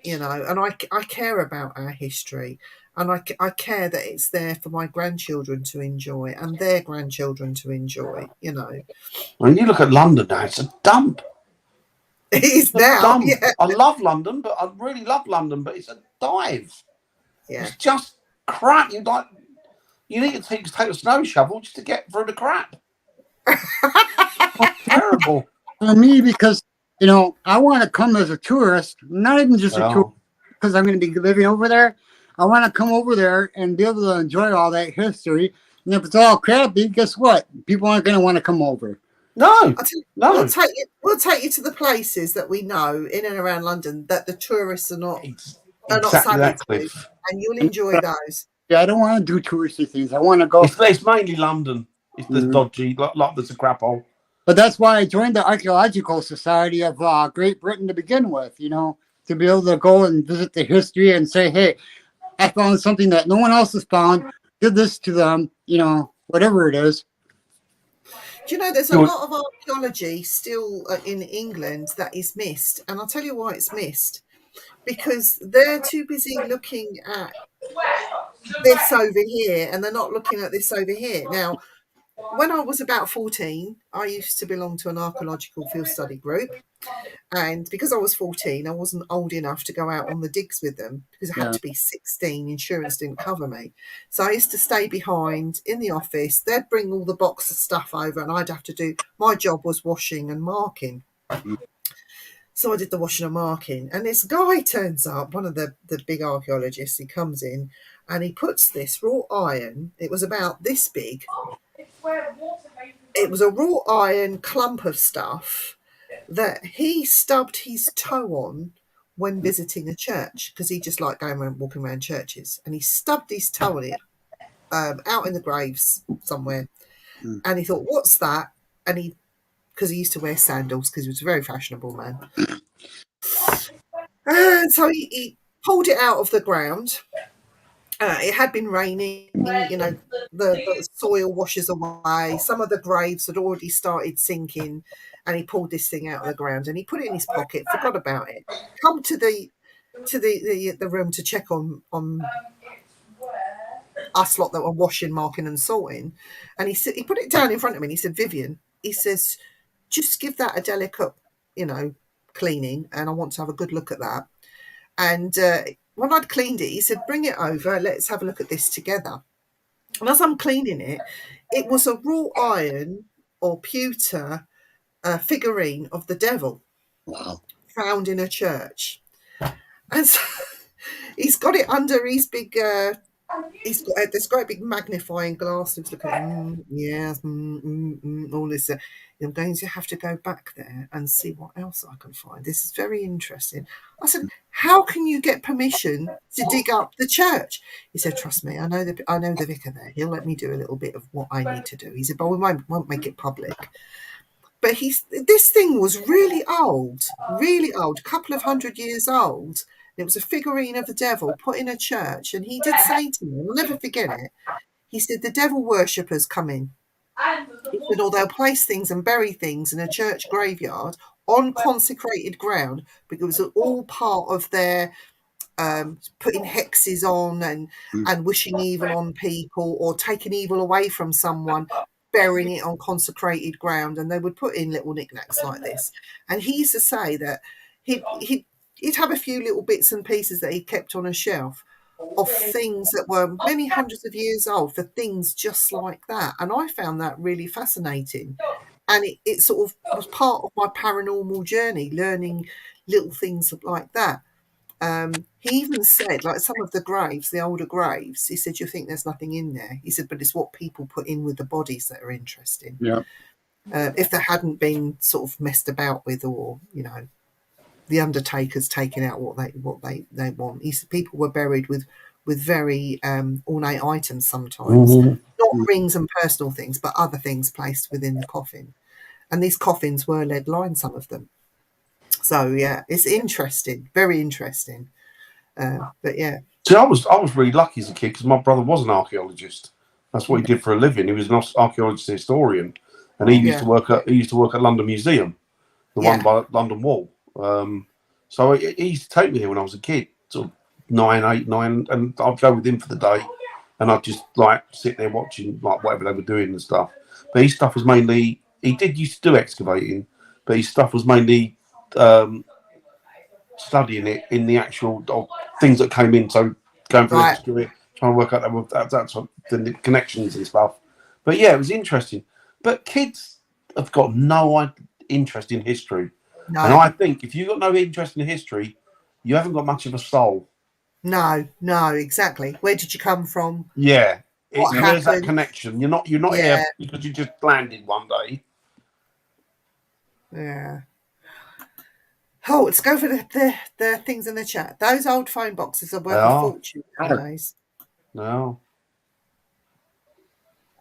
You know, and I care about our history, and I care that it's there for my grandchildren to enjoy and their grandchildren to enjoy. You know, When you look at London now, it's a dump. it is It's a now. dump. Yeah, I love London, but I really love London, but it's a dive. yeah. It's just crap. You need to take a snow shovel just to get through the crap. Terrible. For me, because, you know, I want to come as a tourist, not even just a tourist, because I'm going to be living over there. I want to come over there and be able to enjoy all that history. And if it's all crappy, guess what? People aren't going to want to come over. No, no. We'll take you to the places that we know in and around London that the tourists are not Exactly savvy that, to, Cliff. and you'll enjoy those. Yeah, I don't want to do touristy things. I want to go. It's mainly London. It's the dodgy, like there's a crap hole. But that's why I joined the Archaeological Society of Great Britain to begin with, you know, to be able to go and visit the history and say, hey, I found something that no one else has found. Give this to them, you know, whatever it is. Do you know there's a lot of archaeology still in England that is missed, and I'll tell you why it's missed. Because they're too busy looking at this over here, and they're not looking at this over here. Now, when I was about 14, I used to belong to an archaeological field study group. And because I was 14, I wasn't old enough to go out on the digs with them because I had to be 16. Insurance didn't cover me. So I used to stay behind in the office. They'd bring all the box of stuff over and I'd have to do, my job was washing and marking. So I did the washing and marking. And this guy turns up, one of the big archaeologists, he comes in and he puts this wrought iron. It was about this big. It was a wrought iron clump of stuff that he stubbed his toe on when visiting a church because he just liked going around, walking around churches, and he stubbed his toe on it out in the graves somewhere, and he thought, what's that? And because he used to wear sandals because he was a very fashionable man, and so he pulled it out of the ground. It had been raining, you know, the soil washes away. Some of the graves had already started sinking, and he pulled this thing out of the ground and he put it in his pocket, forgot about it. Come to the room to check on us lot that were washing, marking, and sorting, and he put it down in front of me. And he said, "Vivian," he says, "just give that a delicate, you know, cleaning, and I want to have a good look at that." And when I'd cleaned it, he said, "Bring it over. Let's have a look at this together." And as I'm cleaning it, it was a wrought iron or pewter figurine of the devil. Wow. Found in a church, and so he's got it under his big. He's got this great big magnifying glass. He was looking at all this. I'm going to have to go back there and see what else I can find. This is very interesting. I said, "How can you get permission to dig up the church?" He said, "Trust me, I know the vicar there. He'll let me do a little bit of what I need to do." He said, "But we won't make it public." But this thing was really old, a couple of 100 years old. It was a figurine of the devil put in a church. And he did say to me, I'll never forget it, he said, "The devil worshippers come in. He said, or they'll place things and bury things in a church graveyard on consecrated ground, because it was all part of their putting hexes on and wishing evil on people or taking evil away from someone, burying it on consecrated ground." And they would put in little knickknacks like this. And he used to say that he'd have a few little bits and pieces that he kept on a shelf of things that were many hundreds of years old, for things just like that. And I found that really fascinating. And it sort of was part of my paranormal journey, learning little things like that. He even said, like, some of the graves, the older graves, he said, "You think there's nothing in there?" He said, "But it's what people put in with the bodies that are interesting." Yeah. If they hadn't been sort of messed about with, or, you know, the undertakers taking out what they want. He said people were buried with very ornate items sometimes, not rings and personal things, but other things placed within the coffin. And these coffins were lead lined, some of them. So yeah, it's interesting, very interesting. But yeah. See, I was really lucky as a kid because my brother was an archaeologist. That's what he did for a living. He was an archaeologist historian, and he used to work at London Museum, the one by London Wall. So he used to take me here when I was a kid, sort of 8, 9, and I'd go with him for the day, and I'd just like sit there watching like whatever they were doing and stuff. But his stuff was mainly, he did used to do excavating, but his stuff was mainly studying it in the actual things that came in. So going through the history of it, trying to work out that's the connections and stuff. But yeah, it was interesting. But kids have got no interest in history. No. And I think if you've got no interest in history, you haven't got much of a soul. No, exactly. Where did you come from? Yeah. There's that connection. You're not here because you just landed one day. Yeah. Oh, let's go for the things in the chat. Those old phone boxes are worth a fortune nowadays. No.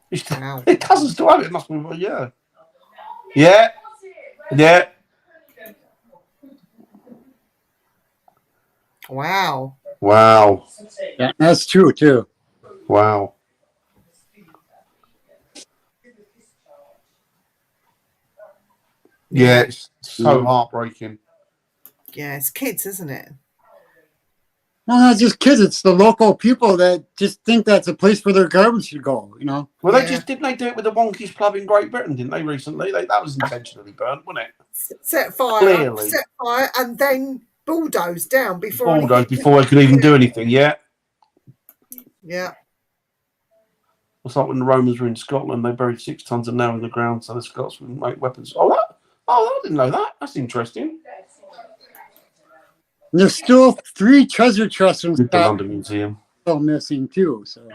It doesn't still have it. It must be, yeah. Yeah. Yeah. Wow. Yeah, that's true too. Wow. Yeah, it's so heartbreaking. Yeah, it's kids, isn't it? Well, not just kids. It's the local people that just think that's a place where their garbage should go, you know? Well, didn't they do it with the Wonkies Club in Great Britain, didn't they, recently? That was intentionally burnt, wasn't it? Set fire, and then bulldoze down before they could even do anything, yeah. Yeah. It's like when the Romans were in Scotland, they buried 6 tons of nail in the ground so the Scots wouldn't make weapons. Oh, I didn't know that. That's interesting. There's still 3 treasure chests from the London Museum still missing too. So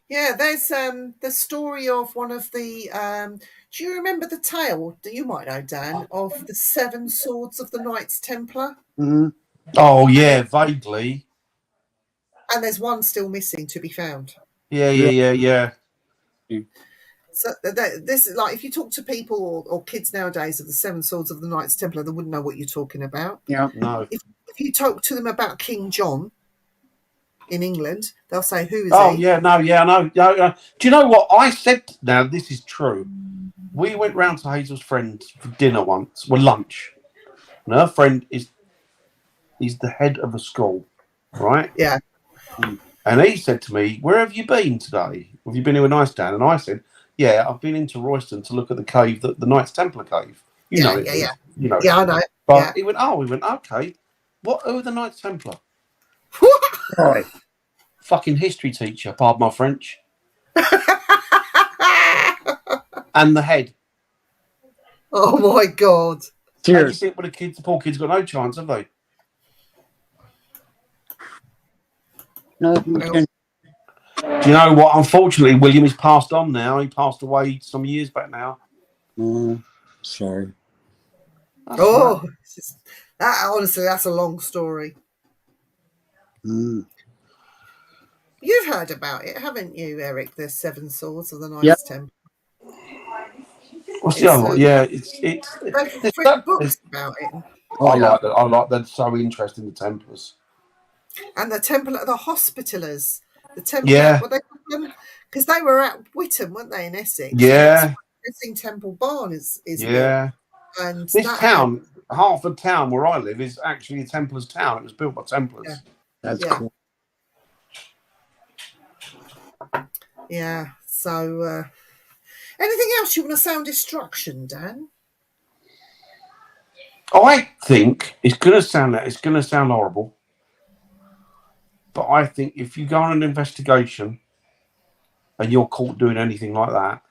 yeah, there's the story of one of the. Do you remember the tale that you might know, Dan, of the 7 swords of the Knights Templar? Mm-hmm. Oh yeah, vaguely. And there's one still missing to be found. Yeah. So this is like, if you talk to people or kids nowadays of the 7 swords of the Knights Templar, they wouldn't know what you're talking about. Yeah, no. If you talk to them about King John in England, they'll say, "Who is he?" Oh yeah, I know. Do you know what I said? Now this is true. We went round to Hazel's friend for dinner once, lunch, and her friend is the head of a school, right? Yeah. And he said to me, "Where have you been today? Have you been to a nice Dan?" And I said, "Yeah, I've been into Royston to look at the cave, the Knights Templar cave. You know it. Yeah. You know. Yeah, I know. But he went, okay. Who are the Knights Templar?" Boy. Fucking history teacher, pardon my French. And the head. Oh my God. How do you Cheers. think the poor kids got no chance, have they? No, we can- Do you know what? Unfortunately, William is passed on now. He passed away some years back now. oh, sorry. That's all right. Oh, it's just, honestly, that's a long story. Mm. You've heard about it, haven't you, Eric? The Seven Swords of the Knights Yep. Templar. What's the other one? Yeah, it's They've written books about it. I like that. I like that. So interesting, the Templars. And the Templar, the Hospitallers. The Templar, Yeah. what they call them? Because they were at Witham, weren't they, in Essex? Yeah, Dressing Temple Barn is yeah. built. And This that town, Hartford town where I live, is actually a Templars town. It was built by Templars. Yeah. That's Yeah. cool. Yeah. So, anything else you want to sound destruction, Dan? I think it's gonna sound horrible, but I think if you go on an investigation and you're caught doing anything like that,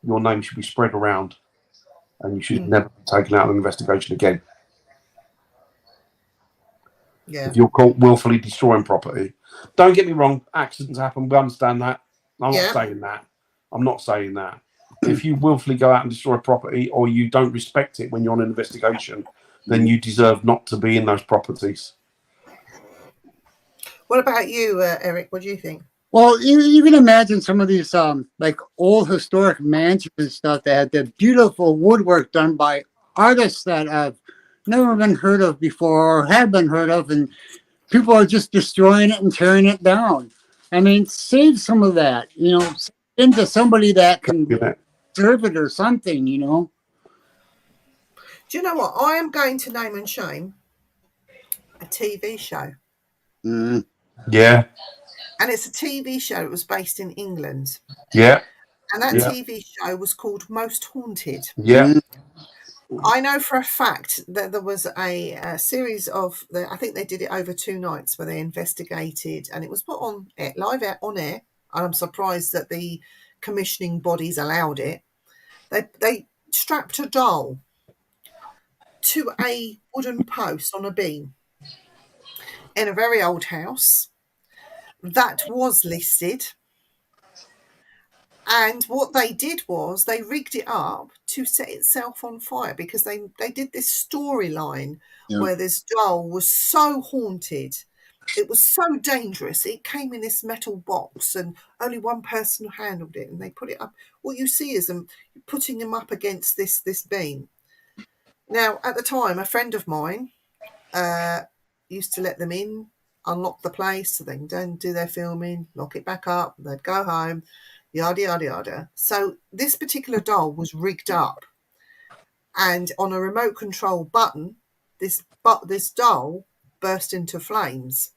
your name should be spread around, and you should never be taken out of an investigation again. Yeah. If you're caught willfully destroying property, don't get me wrong, accidents happen. We understand that. I'm Yeah. not saying that. I'm not saying that. If you willfully go out and destroy property, or you don't respect it when you're on an investigation, then you deserve not to be in those properties. What about you, Eric? What do you think? Well, you can imagine some of these like old historic mansions and stuff that had the beautiful woodwork done by artists that have never been heard of before or have been heard of, and people are just destroying it and tearing it down. I mean, save some of that, into somebody that can You know? serve it or something, Do you know what? I am going to name and shame a TV show. Mm. Yeah, And it's a TV show. It was based in England. yeah, And that Yeah. TV show was called Most Haunted. yeah. Mm. I know for a fact that there was a series of, I think they did it over 2 nights where they investigated, and it was put on air, live on air. And I'm surprised that the commissioning bodies allowed it. They strapped a doll to a wooden post on a beam in a very old house that was listed. And what they did was they rigged it up to set itself on fire, because they did this storyline where this doll was so haunted. It was so dangerous. It came in this metal box and only one person handled it, and they put it up. What you see is them putting him up against this beam. Now, at the time, a friend of mine used to let them in, unlock the place so they can go and do their filming, lock it back up, they'd go home. Yada, yada, yada. So this particular doll was rigged up, and on a remote control button, this doll burst into flames.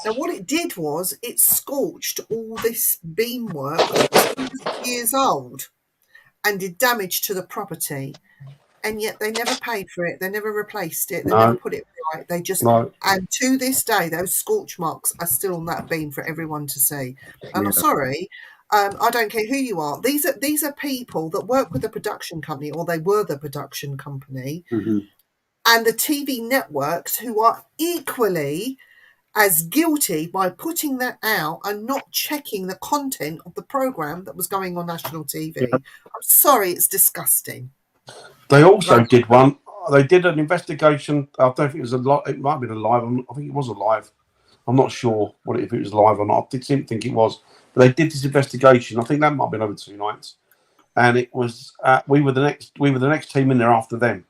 Now, what it did was it scorched all this beamwork that was years old and did damage to the property. And yet they never paid for it. They never replaced it. They No. never put it right. They just No. And to this day, those scorch marks are still on that beam for everyone to see. And I'm sorry, I don't care who you are. These are people that work with the production company, or they were the production company, Mhm. and the TV networks, who are equally as guilty by putting that out and not checking the content of the program that was going on national TV. Yep. I'm sorry, it's disgusting. They also Right. did one. They did an investigation. I don't know if it was a live. It might have been a live. I think it was a live. I'm not sure if it was live or not. I didn't think it was. But they did this investigation. I think that might have been over 2 nights, and it was. We were the next team in there after them,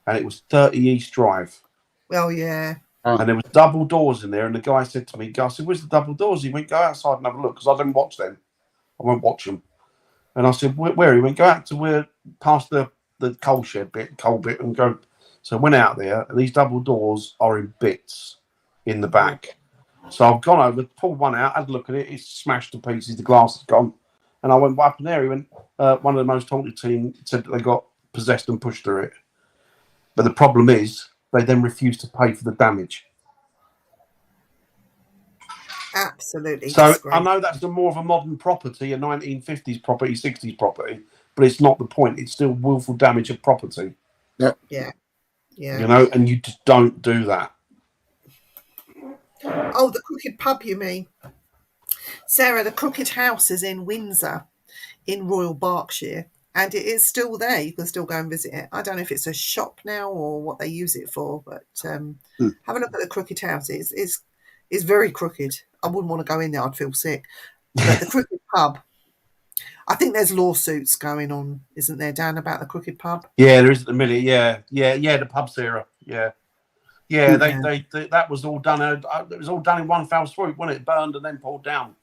and it was 30 East Drive. Well, yeah. And there was double doors in there, and the guy said to me, I said, "Where's the double doors?" He went, "Go outside and have a look," because I didn't watch them. I won't watch them. And I said, "Where?" He went, "Go out to where past the coal bit, and go." So I went out there, and these double doors are in bits in the back. So I've gone over, pulled one out, had a look at it. It's smashed to pieces. The glass is gone. And I went, "What happened there?" He went, "One of the Most Haunted team said that they got possessed and pushed through it." But the problem is, they then refused to pay for the damage. Absolutely So I disgraceful. know that's more of a modern property, a 1950s property, 60s property, but it's not the point. It's still willful damage of property, Yeah. you know, and you just don't do that. Oh, the Crooked Pub, you mean? Sarah, the Crooked House is in Windsor, in Royal Berkshire, and it is still there. You can still go and visit it. I don't know if it's a shop now or what they use it for, but have a look at the Crooked House. It's very crooked. I wouldn't want to go in there. I'd feel sick. But the Crooked Pub, I think there's lawsuits going on, isn't there, Dan, about the Crooked Pub? Yeah, there is at the minute. Yeah, the pub, Sarah. Yeah. They that was all done. It was all done in one foul swoop, wasn't it? Burned and then pulled down.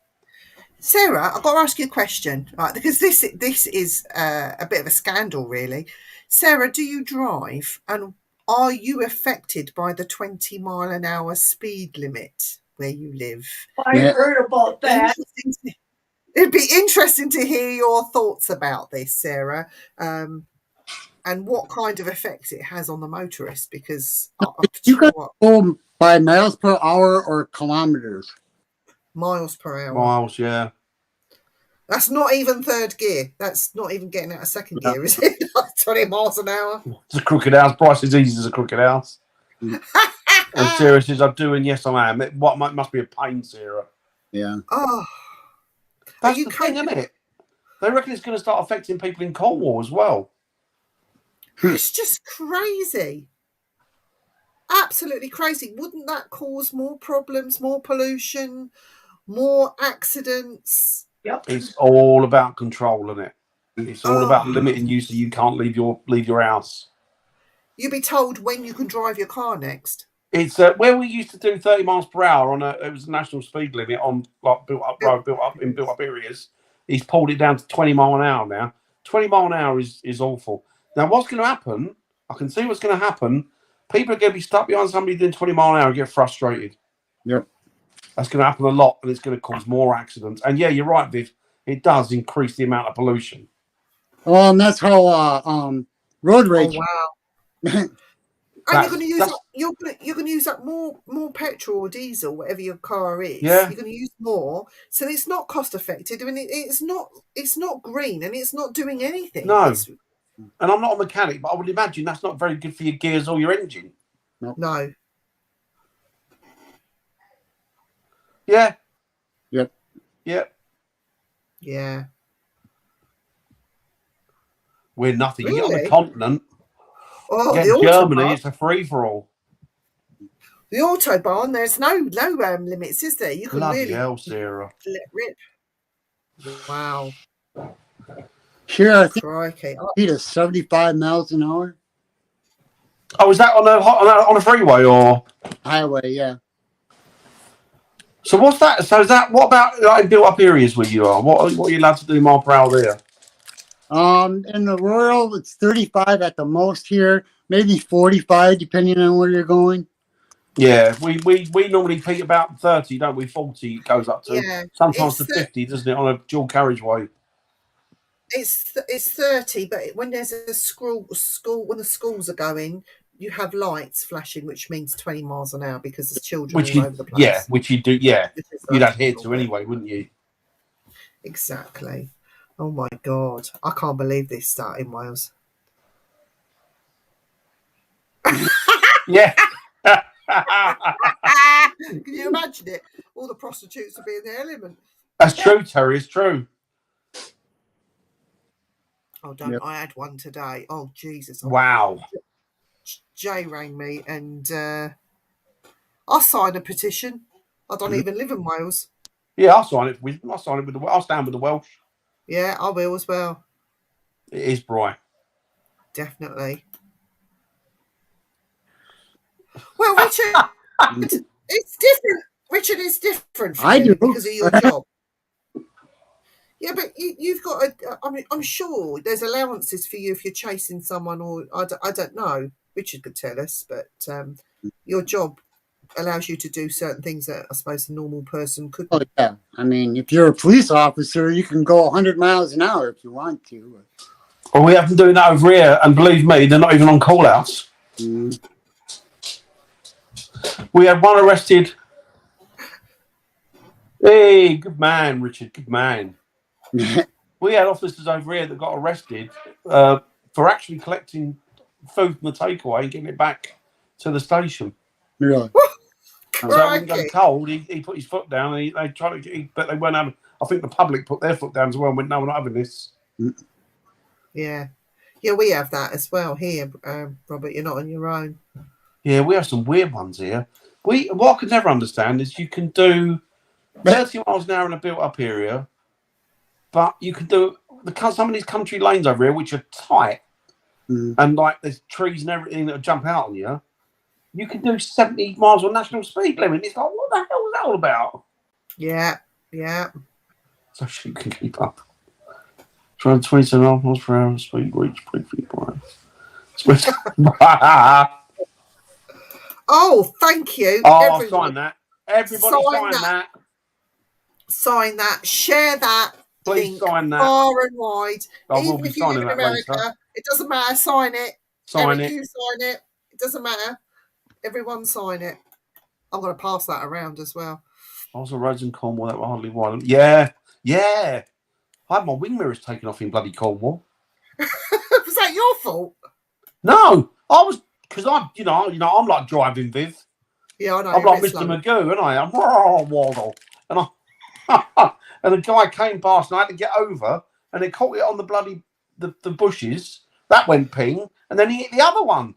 Sarah, I've got to ask you a question, right? Because this is a bit of a scandal, really. Sarah, do you drive, and are you affected by the 20-mile-an-hour speed limit where you live? I heard about that. It'd be interesting to hear your thoughts about this, Sarah, and what kind of effect it has on the motorist. Because You can go by miles per hour or kilometers. miles per hour. Miles, yeah. That's not even third gear. That's not even getting out of second gear, is it? 20 miles an hour. It's a crooked house. Bryce is easy as a crooked house. And Sarah says, I do, and yes, I am. What must be a pain, Sarah? Yeah. Oh, That's you the thing, isn't it? They reckon it's going to start affecting people in Cornwall as well. it's just crazy. Absolutely crazy. Wouldn't that cause more problems, more pollution, more accidents? Yep. It's all about control, isn't it? It's all about limiting you so you can't leave your house. You'll be told when you can drive your car next. It's where we used to do 30 miles per hour on it was a national speed limit on like built up areas. He's pulled it down to 20 mile an hour now. 20 mile an hour is awful. Now what's going to happen? I can see what's going to happen. People are going to be stuck behind somebody doing 20 mile an hour and get frustrated. Yep. That's going to happen a lot, and it's going to cause more accidents. And yeah, you're right, Viv. It does increase the amount of pollution. Oh, and that's how road rage. Oh, wow. And you're going to use up more petrol or diesel, whatever your car is. Yeah. You're going to use more, so it's not cost effective. I mean, it's not green, and it's not doing anything. No. And I'm not a mechanic, but I would imagine that's not very good for your gears or your engine. No. Yeah. Yep. Yep. Yeah. We're nothing. You get on Really? the continent. Oh, Get the Germany, Autobahn. it's a free for all. The Autobahn. There's no limits, is there? You can Bloody really hell, Sarah. let rip. Wow. Sure, I think Crikey. Oh, speed is 75 miles an hour. Oh, is that on a freeway or? Highway, yeah. So what's that? So is that what about like built up areas where you are? What are you allowed to do mile per hour there? In the rural, it's 35 at the most here, maybe 45 depending on where you're going. Yeah, we normally peak about 30, don't we? 40 it goes up to. yeah. Sometimes to It's 50, doesn't it, on a dual carriageway? It's 30, but when there's a school when the schools are going, you have lights flashing, which means 20 miles an hour because there's children all over the place. Yeah, which you do. Yeah, Which is you'd like- adhere to anyway, wouldn't you? Exactly. Oh my God, I can't believe this started in Wales. Yeah. Can you imagine it? All the prostitutes would be in their element. That's true, Terry. It's true. Oh, don't Yep. I had one today? Oh, Jesus. Wow. Jay rang me and I signed a petition. I don't even live in Wales. Yeah, I'll sign it. I'll stand with the Welsh. Yeah, I will as well. It is bright. Definitely. Well, Richard, it's different. Richard, it's different for I you do. because of your job. Yeah, but you've got I mean, I'm sure there's allowances for you if you're chasing someone, or I don't know. Richard could tell us, but your job allows you to do certain things that I suppose a normal person couldn't. Oh, yeah. I mean, if you're a police officer, you can go 100 miles an hour if you want to. Well, we have been doing that over here, and believe me, they're not even on call-outs. We had one arrested Hey, good man, Richard. Good man. We had officers over here that got arrested for actually collecting food from the takeaway and getting it back to the station. Really? So when he got Crikey. cold, he put his foot down and they tried to get, but they weren't having. I think the public put their foot down as well and went, "No, we're not having this." Yeah. Yeah, we have that as well here, Robert. You're not on your own. Yeah, we have some weird ones here. What I could never understand is you can do 30 miles an hour in a built-up area, but you can do some of these country lanes over here, which are tight and like there's trees and everything that jump out on you. You can do 70 miles on national speed limit. It's like, what the hell was that all about? Yeah. Yeah. So she can keep up. Trying 27 miles per hour speed reach briefly Oh, thank you. Oh, I'll sign that. Everybody Sign sign that. Sign that. Share that. Please link sign that. far and wide. I will Even be if you live signing in that America, later. it doesn't matter. Sign it. Sign Eric, it. you sign it. It doesn't matter. Everyone sign it. I'm going to pass that around as well. I was on roads in Cornwall that were hardly wide. Yeah. I had my wing mirrors taken off in bloody Cornwall. Was that your fault? No, I was because I'm like driving Viv. Yeah, I know. I'm you're a like bit Mr. slow. Magoo, and I'm Waddle, and I and a guy came past, and I had to get over, and it caught it on the bloody the bushes. That went ping, and then he hit the other one.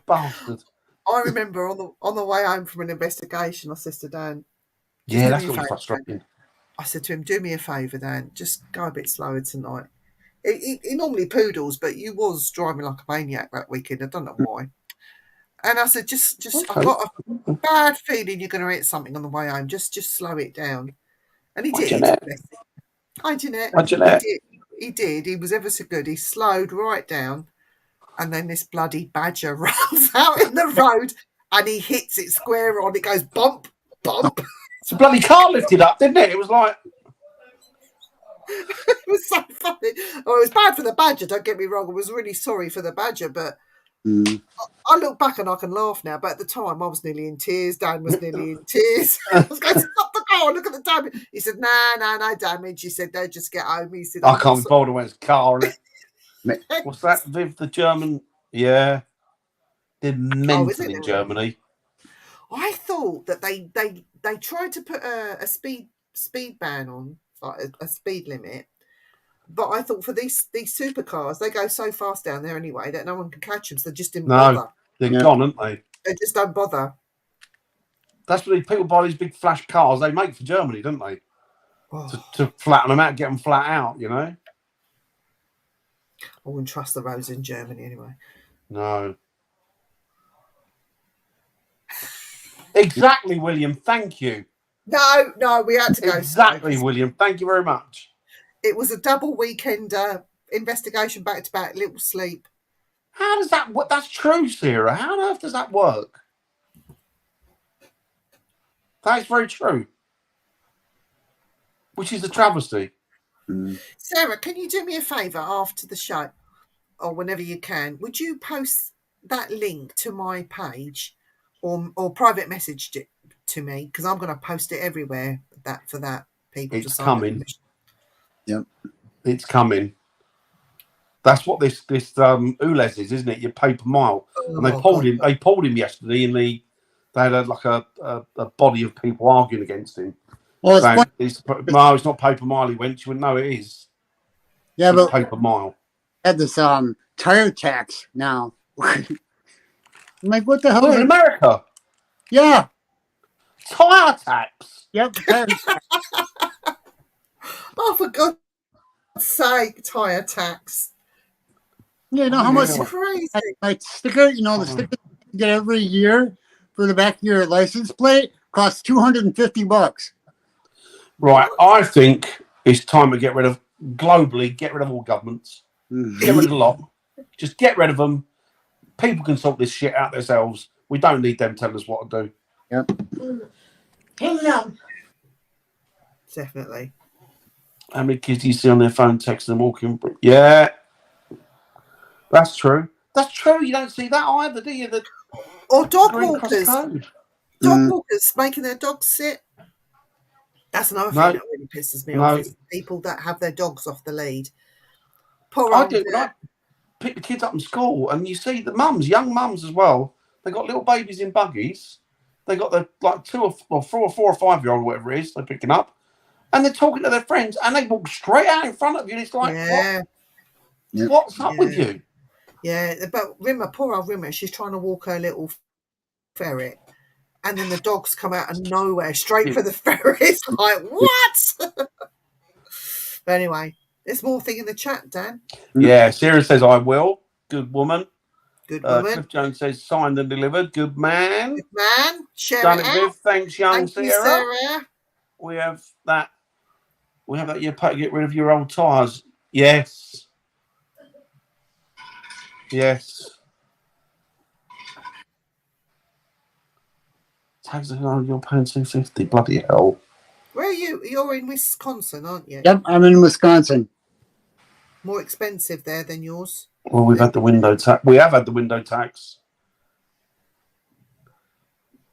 Bastard. I remember on the way home from an investigation, I said to Dan, Yeah, do that's me a really favour, frustrating. I said to him, do me a favour, Dan, just go a bit slower tonight. He normally poodles, but you was driving like a maniac that weekend. I don't know why. And I said, just Okay. I've got a bad feeling you're going to hit something on the way home. Just slow it down. And he Hi, did. Jeanette. Hi, Jeanette. Hi, Jeanette. He did. He was ever so good. He slowed right down. And then this bloody badger runs out in the road and he hits it square on. It goes bump, bump. It's a bloody car lifted up, didn't it? It was like... It was so funny. Oh, it was bad for the badger, don't get me wrong. I was really sorry for the badger, but I look back and I can laugh now, but at the time I was nearly in tears. Dan was nearly in tears. I was going, stop the car, look at the damage. He said, no damage. He said, they just get home. He said, I can't be bothered when it's a car on it. What's that, Viv, the German? Yeah. They're mental in Germany. I thought that they tried to put a speed ban on, like a speed limit. But I thought for these supercars, they go so fast down there anyway that no one can catch them, so they just didn't bother. They're gone, aren't they? They just don't bother. That's what people buy these big flash cars they make for Germany, don't they? Oh, To flatten them out, get them flat out, you know? I wouldn't trust the roads in Germany anyway. No. Exactly, William. Thank you. No, we had to go. Exactly, William. Thank you very much. It was a double weekend investigation back to back, little sleep. How does that work? That's true, Sarah. How on earth does that work? That is very true. Which is a travesty. Sarah, can you do me a favour after the show, or whenever you can? Would you post that link to my page, or private message it to me, because I'm going to post it everywhere. For that people. It's coming. Yep, it's coming. That's what this ULEZ is, isn't it? Your paper mile. And they pulled him. They pulled him yesterday, and they had a body of people arguing against him. Well, it's not paper mile. He went. She went, no, it is. Yeah, it's but paper mile. Had this tire tax now. I'm like, what the hell? Oh, in America? Yeah. Tire tax. Yep. Tire tax. Oh, for God's sake, tire tax. You know how much crazy. my sticker, the sticker you get every year for the back of your license plate costs $250. Right. I think it's time to get rid of all governments. Get rid of a lot. Just get rid of them. People can sort this shit out themselves. We don't need them telling us what to do. Yep. Hang on. Definitely. How many kids do you see on their phone texting them walking? Yeah. That's true. That's true. You don't see that either, do you? Or dog walkers. Dog walkers making their dogs sit. That's another No. thing that really pisses me off. Is people that have their dogs off the lead. Poor I old do when I pick the kids up from school, and you see the mums, young mums as well. They got little babies in buggies. They got the like 4 or 5 year old, whatever it is, they're picking up, and they're talking to their friends, and they walk straight out in front of you. And it's like, yeah, what's up with you? yeah. But Rimmer, poor old Rimmer, she's trying to walk her little ferret, and then the dogs come out of nowhere straight for the ferret. It's like, what? But anyway, there's more thing in the chat, Dan. Yeah, Sarah says I will. Good woman. Good woman. Cliff Jones says signed and delivered. Good man. Good man. Share Done it it, out. Viv. Thanks, young Thank you, Sarah. Sarah. We have that. We have that. You pay to get rid of your old tyres. Yes. Yes. Tags are you're paying $250. Bloody hell. Where are you? You're in Wisconsin, aren't you? Yep, I'm in Wisconsin. More expensive there than yours. Well, we've had the window tax. We have had the window tax.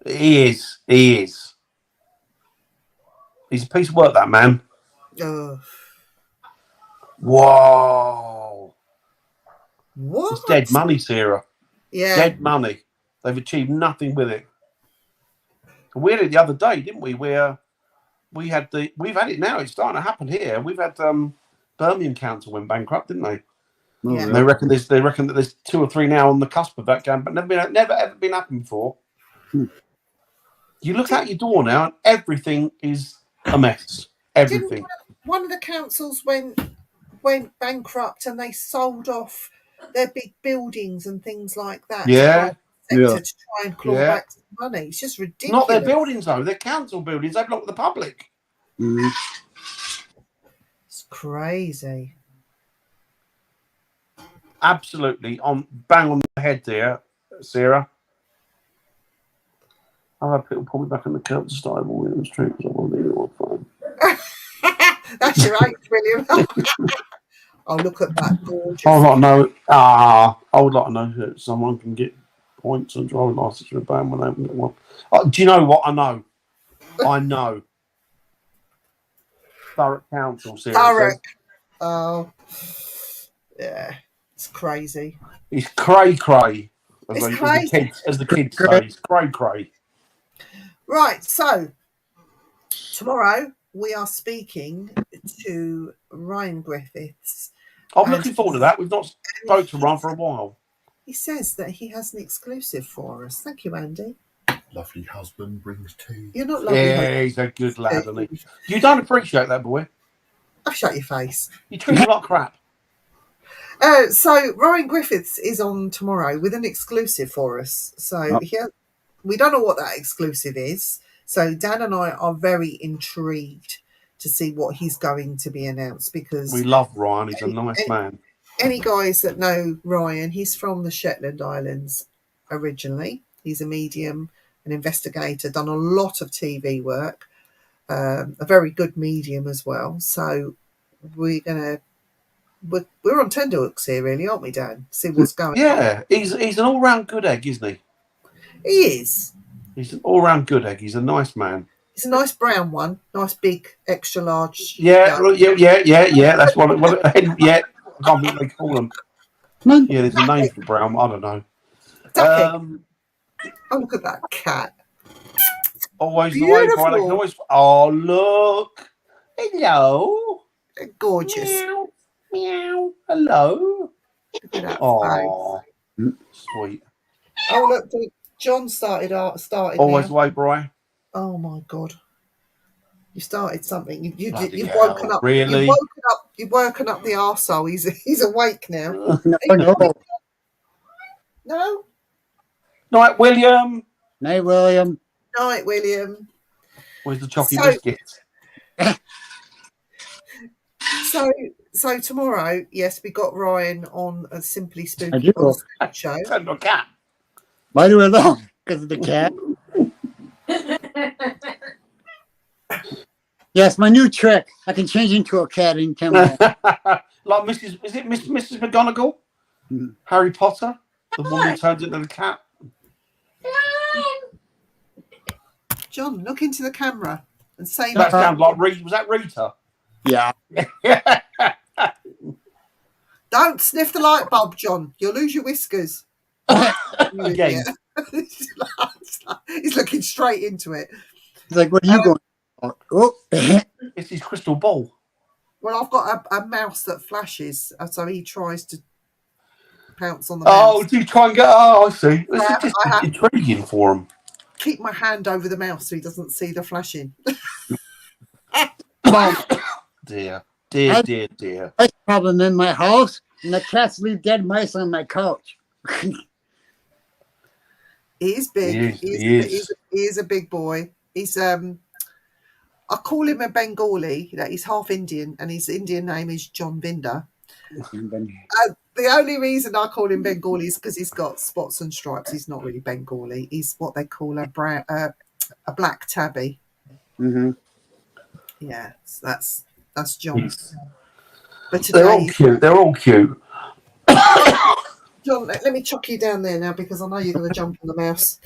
He is. He is. He's a piece of work, that man. Oh. Whoa. What? It's dead money, Sarah. Yeah. Dead money. They've achieved nothing with it. We had it the other day, didn't we? Where we've had it now. It's starting to happen here. We've had Birmingham Council went bankrupt, didn't they? Yeah. And they reckon that there's 2 or 3 now on the cusp of that going, but never ever been happened before. You look out your door now, and everything is a mess. Everything. Didn't one of the councils went bankrupt and they sold off their big buildings and things like that. Yeah. To try and claw back some money. It's just ridiculous. Not their buildings though. They're council buildings. They belong to the public. It's crazy. Absolutely bang on the head there, Sarah. I'll have people pull me back in the curtain style William Street because I want to leave it all fine. That's your age, William. Oh, look at that gorgeous. I would like to know. I would like to know that someone can get points on driving license for a band when they haven't got one. Do you know what I know? I know. Thurrock Council, Sarah. Thurrock. Oh, yeah. It's crazy. It's cray. As It's the crazy. kids say, it's cray. Right, so tomorrow we are speaking to Ryan Griffiths. I'm looking forward to that. We've not spoken to Ryan for a while. He says that he has an exclusive for us. Thank you, Andy. Lovely husband brings tea. You're not lovely. Yeah, he's a good lad, isn't he? You don't appreciate that, boy. Oh, shut your face. You treat him like crap. So Ryan Griffiths is on tomorrow with an exclusive for us. So we don't know what that exclusive is. So Dan and I are very intrigued to see what he's going to be announced because We love Ryan. He's a nice man. any guys that know Ryan, he's from the Shetland Islands originally. He's a medium, an investigator, done a lot of TV work, a very good medium as well. So we're on tenterhooks here, really, aren't we, Dan? See what's going on. Yeah, he's an all-round good egg, isn't he? He is. He's an all-round good egg. He's a nice man. It's a nice brown one, nice big, extra large. Yeah. That's what. Yeah, I can't think they call them. Yeah, there's a name for brown. I don't know. Ducky. Oh, look at that cat. Always the way, Beautiful. Brian. I can always. Oh, look. Hello. Gorgeous. Meow. Meow. Hello. Look at that Oh, face. sweet. Oh, look, John started Always now. the way, Brian. Oh my God. You started something. You've Bloody woken hell, up. really? You've woken up the arsehole. He's awake now. No. No? Night, William. Night, William. Night, William. Where's the chocolate So- biscuits? So tomorrow, yes, we got Ryan on a Simply I Spooky do. on the show. Turn to a cat. Why do I know? Because of the cat. Yes, my new trick. I can change into a cat in 10 minutes. Like Mrs. McGonagall? Mhm. Harry Potter? The woman who turns into the cat? John, look into the camera and say That sounds like Rita. Was that Rita? Yeah. Don't sniff the light bulb, John. You'll lose your whiskers. You Again. idiot. He's looking straight into it. He's like, what are you going for? Oh. It's his crystal ball. Well, I've got a mouse that flashes, so he tries to pounce on the Oh, mouse. do you try and get? Oh, I see. This Yeah, is just I have- intriguing for him. Keep my hand over the mouse so he doesn't see the flashing. Well, Dear. mice problem in my house, and the cats leave dead mice on my couch. He is big. He is. He is a big boy. He's I call him a Bengali. That he's half Indian, and his Indian name is John Binder. The only reason I call him Bengali is because he's got spots and stripes. He's not really Bengali. He's what they call a black tabby. Mm-hmm. Yeah, so that's John. But They're all today, cute. They're all cute. John, let me chuck you down there now because I know you're going to jump on the mouse.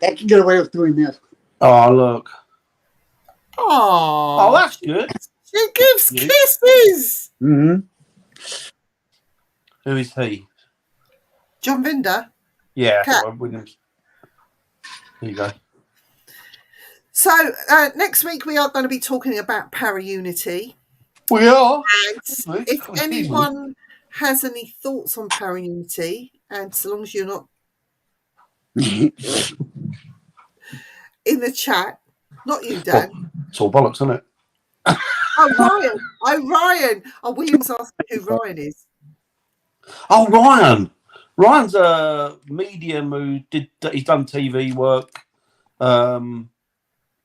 I can get away with doing this. Oh, look. Oh, Oh, that's good. she gives Cute. kisses. Mm-hmm. Who is he? John Binder. Yeah, Cat. Williams. There you go. So next week we are going to be talking about para-unity. We are. And if anyone has any thoughts on para-unity, and so long as you're not in the chat, not you, Dan. It's all bollocks, isn't it? Oh, Ryan. Ryan. Oh, William's asking who Ryan is. Oh, Ryan. Ryan's a medium who he's done TV work.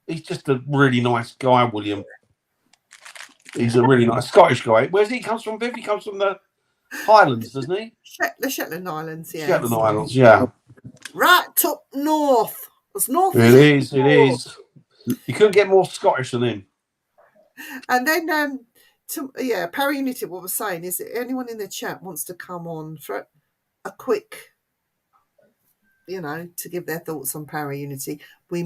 He's just a really nice guy, William. He's a really nice Scottish guy. Where's he comes from, Viv? He comes from the Highlands, doesn't he? The Shetland Islands, yeah. Shetland Islands, yeah. Right up north. It's north. It is. You couldn't get more Scottish than him. And then, para-unity, what we're saying is that anyone in the chat wants to come on for a quick, to give their thoughts on para-unity, we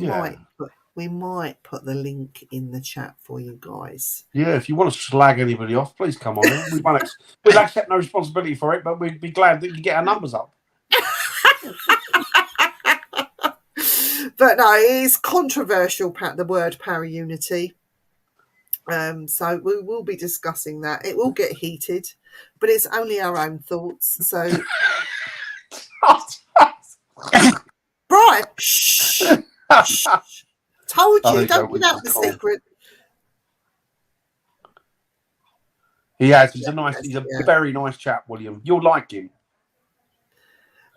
might put the link in the chat for you guys. Yeah, if you want to slag anybody off, please come on. We'll accept no responsibility for it, but we'd be glad that you get our numbers up. But no, it is controversial, the word para-unity. So we will be discussing that. It will get heated, but it's only our own thoughts. So, right, shh. Told you, don't give out the secret. He has. He's a very nice chap, William. You'll like him.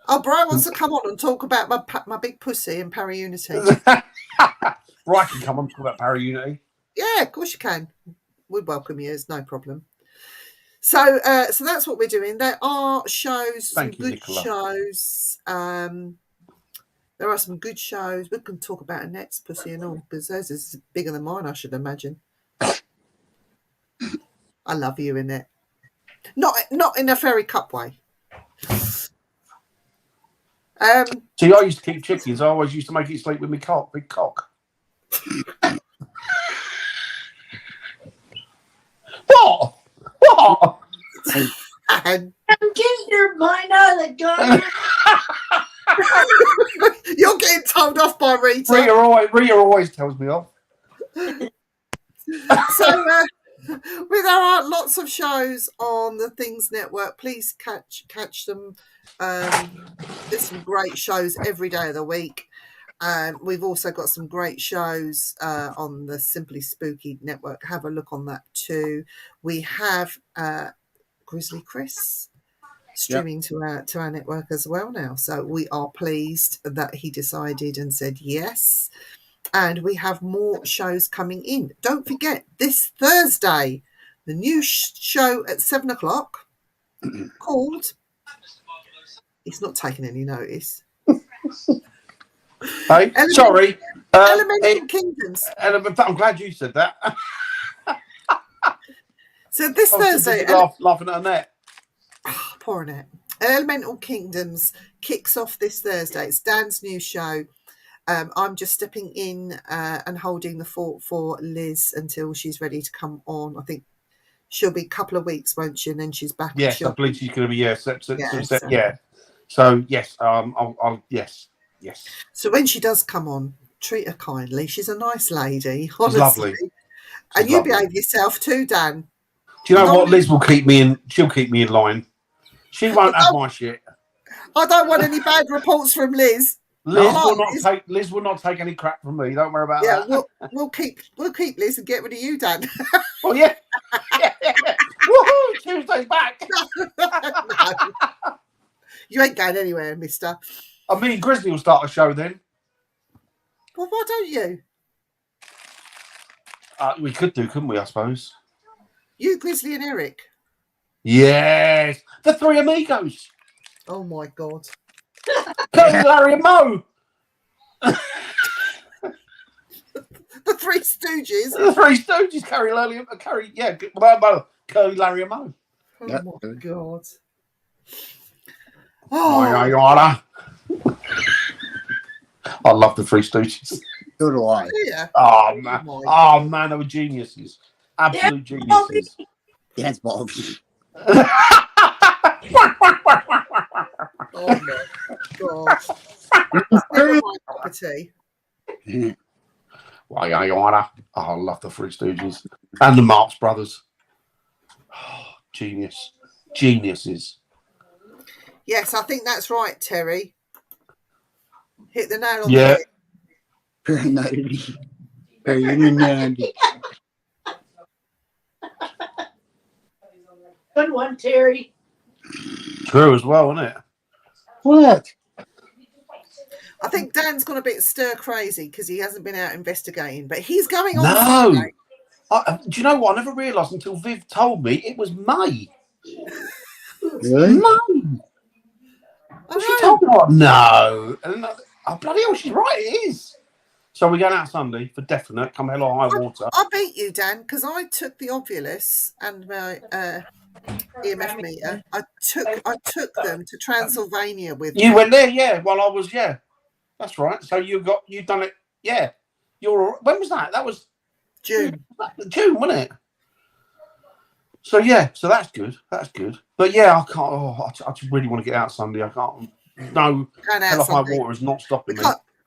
Oh, Brian wants to come on and talk about my big pussy and para-unity. Right, can come on to talk about para-unity. Yeah, of course you can. We'd welcome you. It's no problem. So that's what we're doing. There are shows, Thank you, good Nicola. shows. There are some good shows. We can talk about Annette's pussy and all because theirs is bigger than mine, I should imagine. I love you, Annette. Not in a fairy cup way. See, I used to keep chickens. I always used to make it sleep with my cock, big cock. What? And I'm Ginger by now, the gun. you're getting told off by Rita. Rita always tells me off. So there are lots of shows on the Things Network. Please catch them. There's some great shows every day of the week. We've also got some great shows on the Simply Spooky Network. Have a look on that too. We have Grizzly Chris streaming to our network as well now. So we are pleased that he decided and said yes. And we have more shows coming in. Don't forget, this Thursday, the new show at 7:00 called... He's not taking any notice. Hey, sorry. Elemental Kingdoms. I'm glad you said that. So this Thursday... laughing at Annette. Oh, poor Annette. Elemental Kingdoms kicks off this Thursday. It's Dan's new show. I'm just stepping in and holding the fort for Liz until she's ready to come on. I think she'll be a couple of weeks, won't she? And then she's back. Yes, I believe she's going to be. Yeah, so- yeah. So yes, yes. So when she does come on, treat her kindly. She's a nice lady, She's honestly. lovely. And She's you lovely. behave yourself too, Dan. Do you know what? Liz will keep me in. She'll keep me in line. She won't have my shit. I don't want any bad reports from Liz. Liz Oh, will not Liz. take. Liz will not take any crap from me. Don't worry about Yeah, that. we'll keep Liz and get rid of you, Dan. Well, yeah. Woohoo! Tuesday's back. No. You ain't going anywhere, mister. I mean, Grizzly will start a show then. Well, why don't you? We could do, couldn't we? I suppose. You, Grizzly and Eric. Yes, the three amigos. Oh my God. Curly, Larry, and Mo. The Three Stooges. The Three Stooges. Curly, Larry, and Mo. Oh Yeah. my God. Oh. I love the Three Stooges. So do I. Yeah. Oh man, Oh, my they were geniuses. Absolute geniuses. Dance balls. Oh my God. Never mind property. Oh, I love the Three Stooges and the Marx Brothers. Oh, geniuses. Yes, I think that's right, Terry. Hit the nail on Yeah. the head. Very nice. Very nandy. Good one, Terry. True as well, isn't it? What? I think Dan's gone a bit stir crazy because he hasn't been out investigating, but he's going on. No. Sunday. Do you know what? I never realised until Viv told me it was May. Really? May. I She know. told me what? No. And bloody hell, she's right. It is. So we're going out Sunday for definite. Come hell or high water. I beat you, Dan, because I took the Ovulus and my EMF meter. I took them to Transylvania with You me. went there, yeah. While I was, yeah. That's right. So you done it, yeah. When was that? That was June. June, wasn't it? So yeah, so that's good. That's good. But yeah, I can't. Oh, I just really want to get out Sunday. I can't. No, Going hell out off my Sunday. water is not stopping me.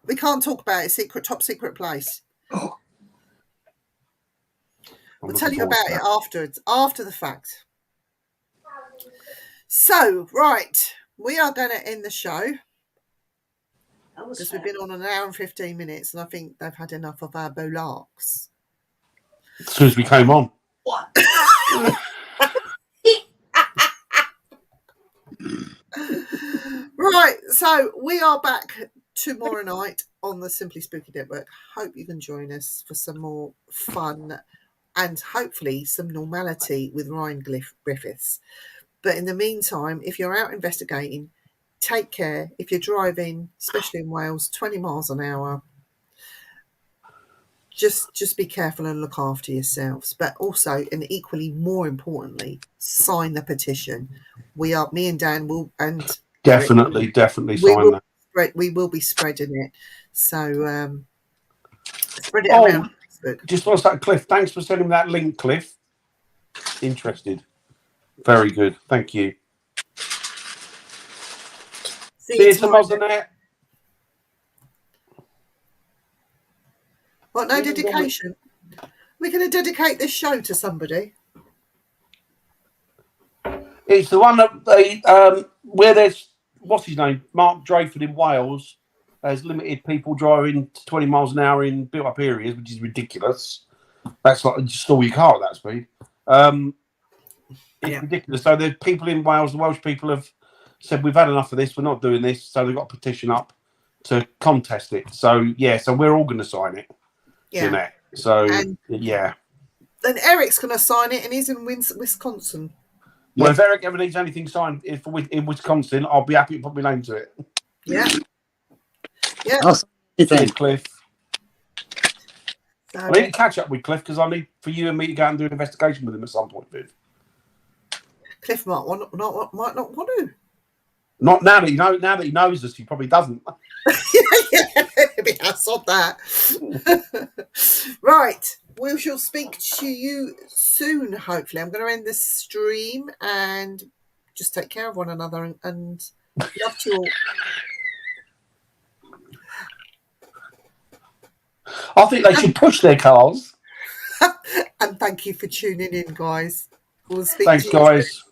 We can't talk about it. Top secret place. I'm We'll looking tell you forward about to it that. afterwards, after the fact. So, right, we are going to end the show That was because we've been on an hour and 15 minutes, and I think they've had enough of our bolarks. As soon as we came on. what? Right, so we are back tomorrow night on the Simply Spooky Network. Hope you can join us for some more fun and hopefully some normality with Ryan Griffiths. But in the meantime, if you're out investigating, take care. If you're driving, especially in Wales, 20 miles an hour, just be careful and look after yourselves. But also, and equally more importantly, sign the petition. Me and Dan will, and Definitely sign that. we will be spreading it. So spread it Oh. around Facebook. Just want to say, Cliff, thanks for sending that link, Cliff. Interested. Very good. Thank you. See See you you tomorrow tomorrow. night. What, no dedication? We're going to dedicate this show to somebody. It's the one that they where there's what's his name, Mark Drayford in Wales. There's limited people driving to 20 miles an hour in built-up areas, which is ridiculous. That's like just stall your car at that speed. It's Yeah. ridiculous. So there's people in Wales. The Welsh people have said we've had enough of this. We're not doing this. So they've got a petition up to contest it. So yeah, so we're all going to sign it. Yeah. Jeanette. So And- yeah. Then Eric's going to sign it, and he's in Wisconsin. Well, if Eric ever needs anything signed in Wisconsin, I'll be happy to put my name to it. Yeah. Yeah. Awesome. Cheers, Cliff. So, I need to catch up with Cliff because I need for you and me to go out and do an investigation with him at some point, Viv. Cliff might not want to. Not now that now that he knows us, he probably doesn't. Maybe I saw that. Right. We shall speak to you soon, hopefully. I'm going to end this stream and just take care of one another and love to you all. I think they should push their cars. And thank you for tuning in, guys. We'll speak Thanks, to you guys.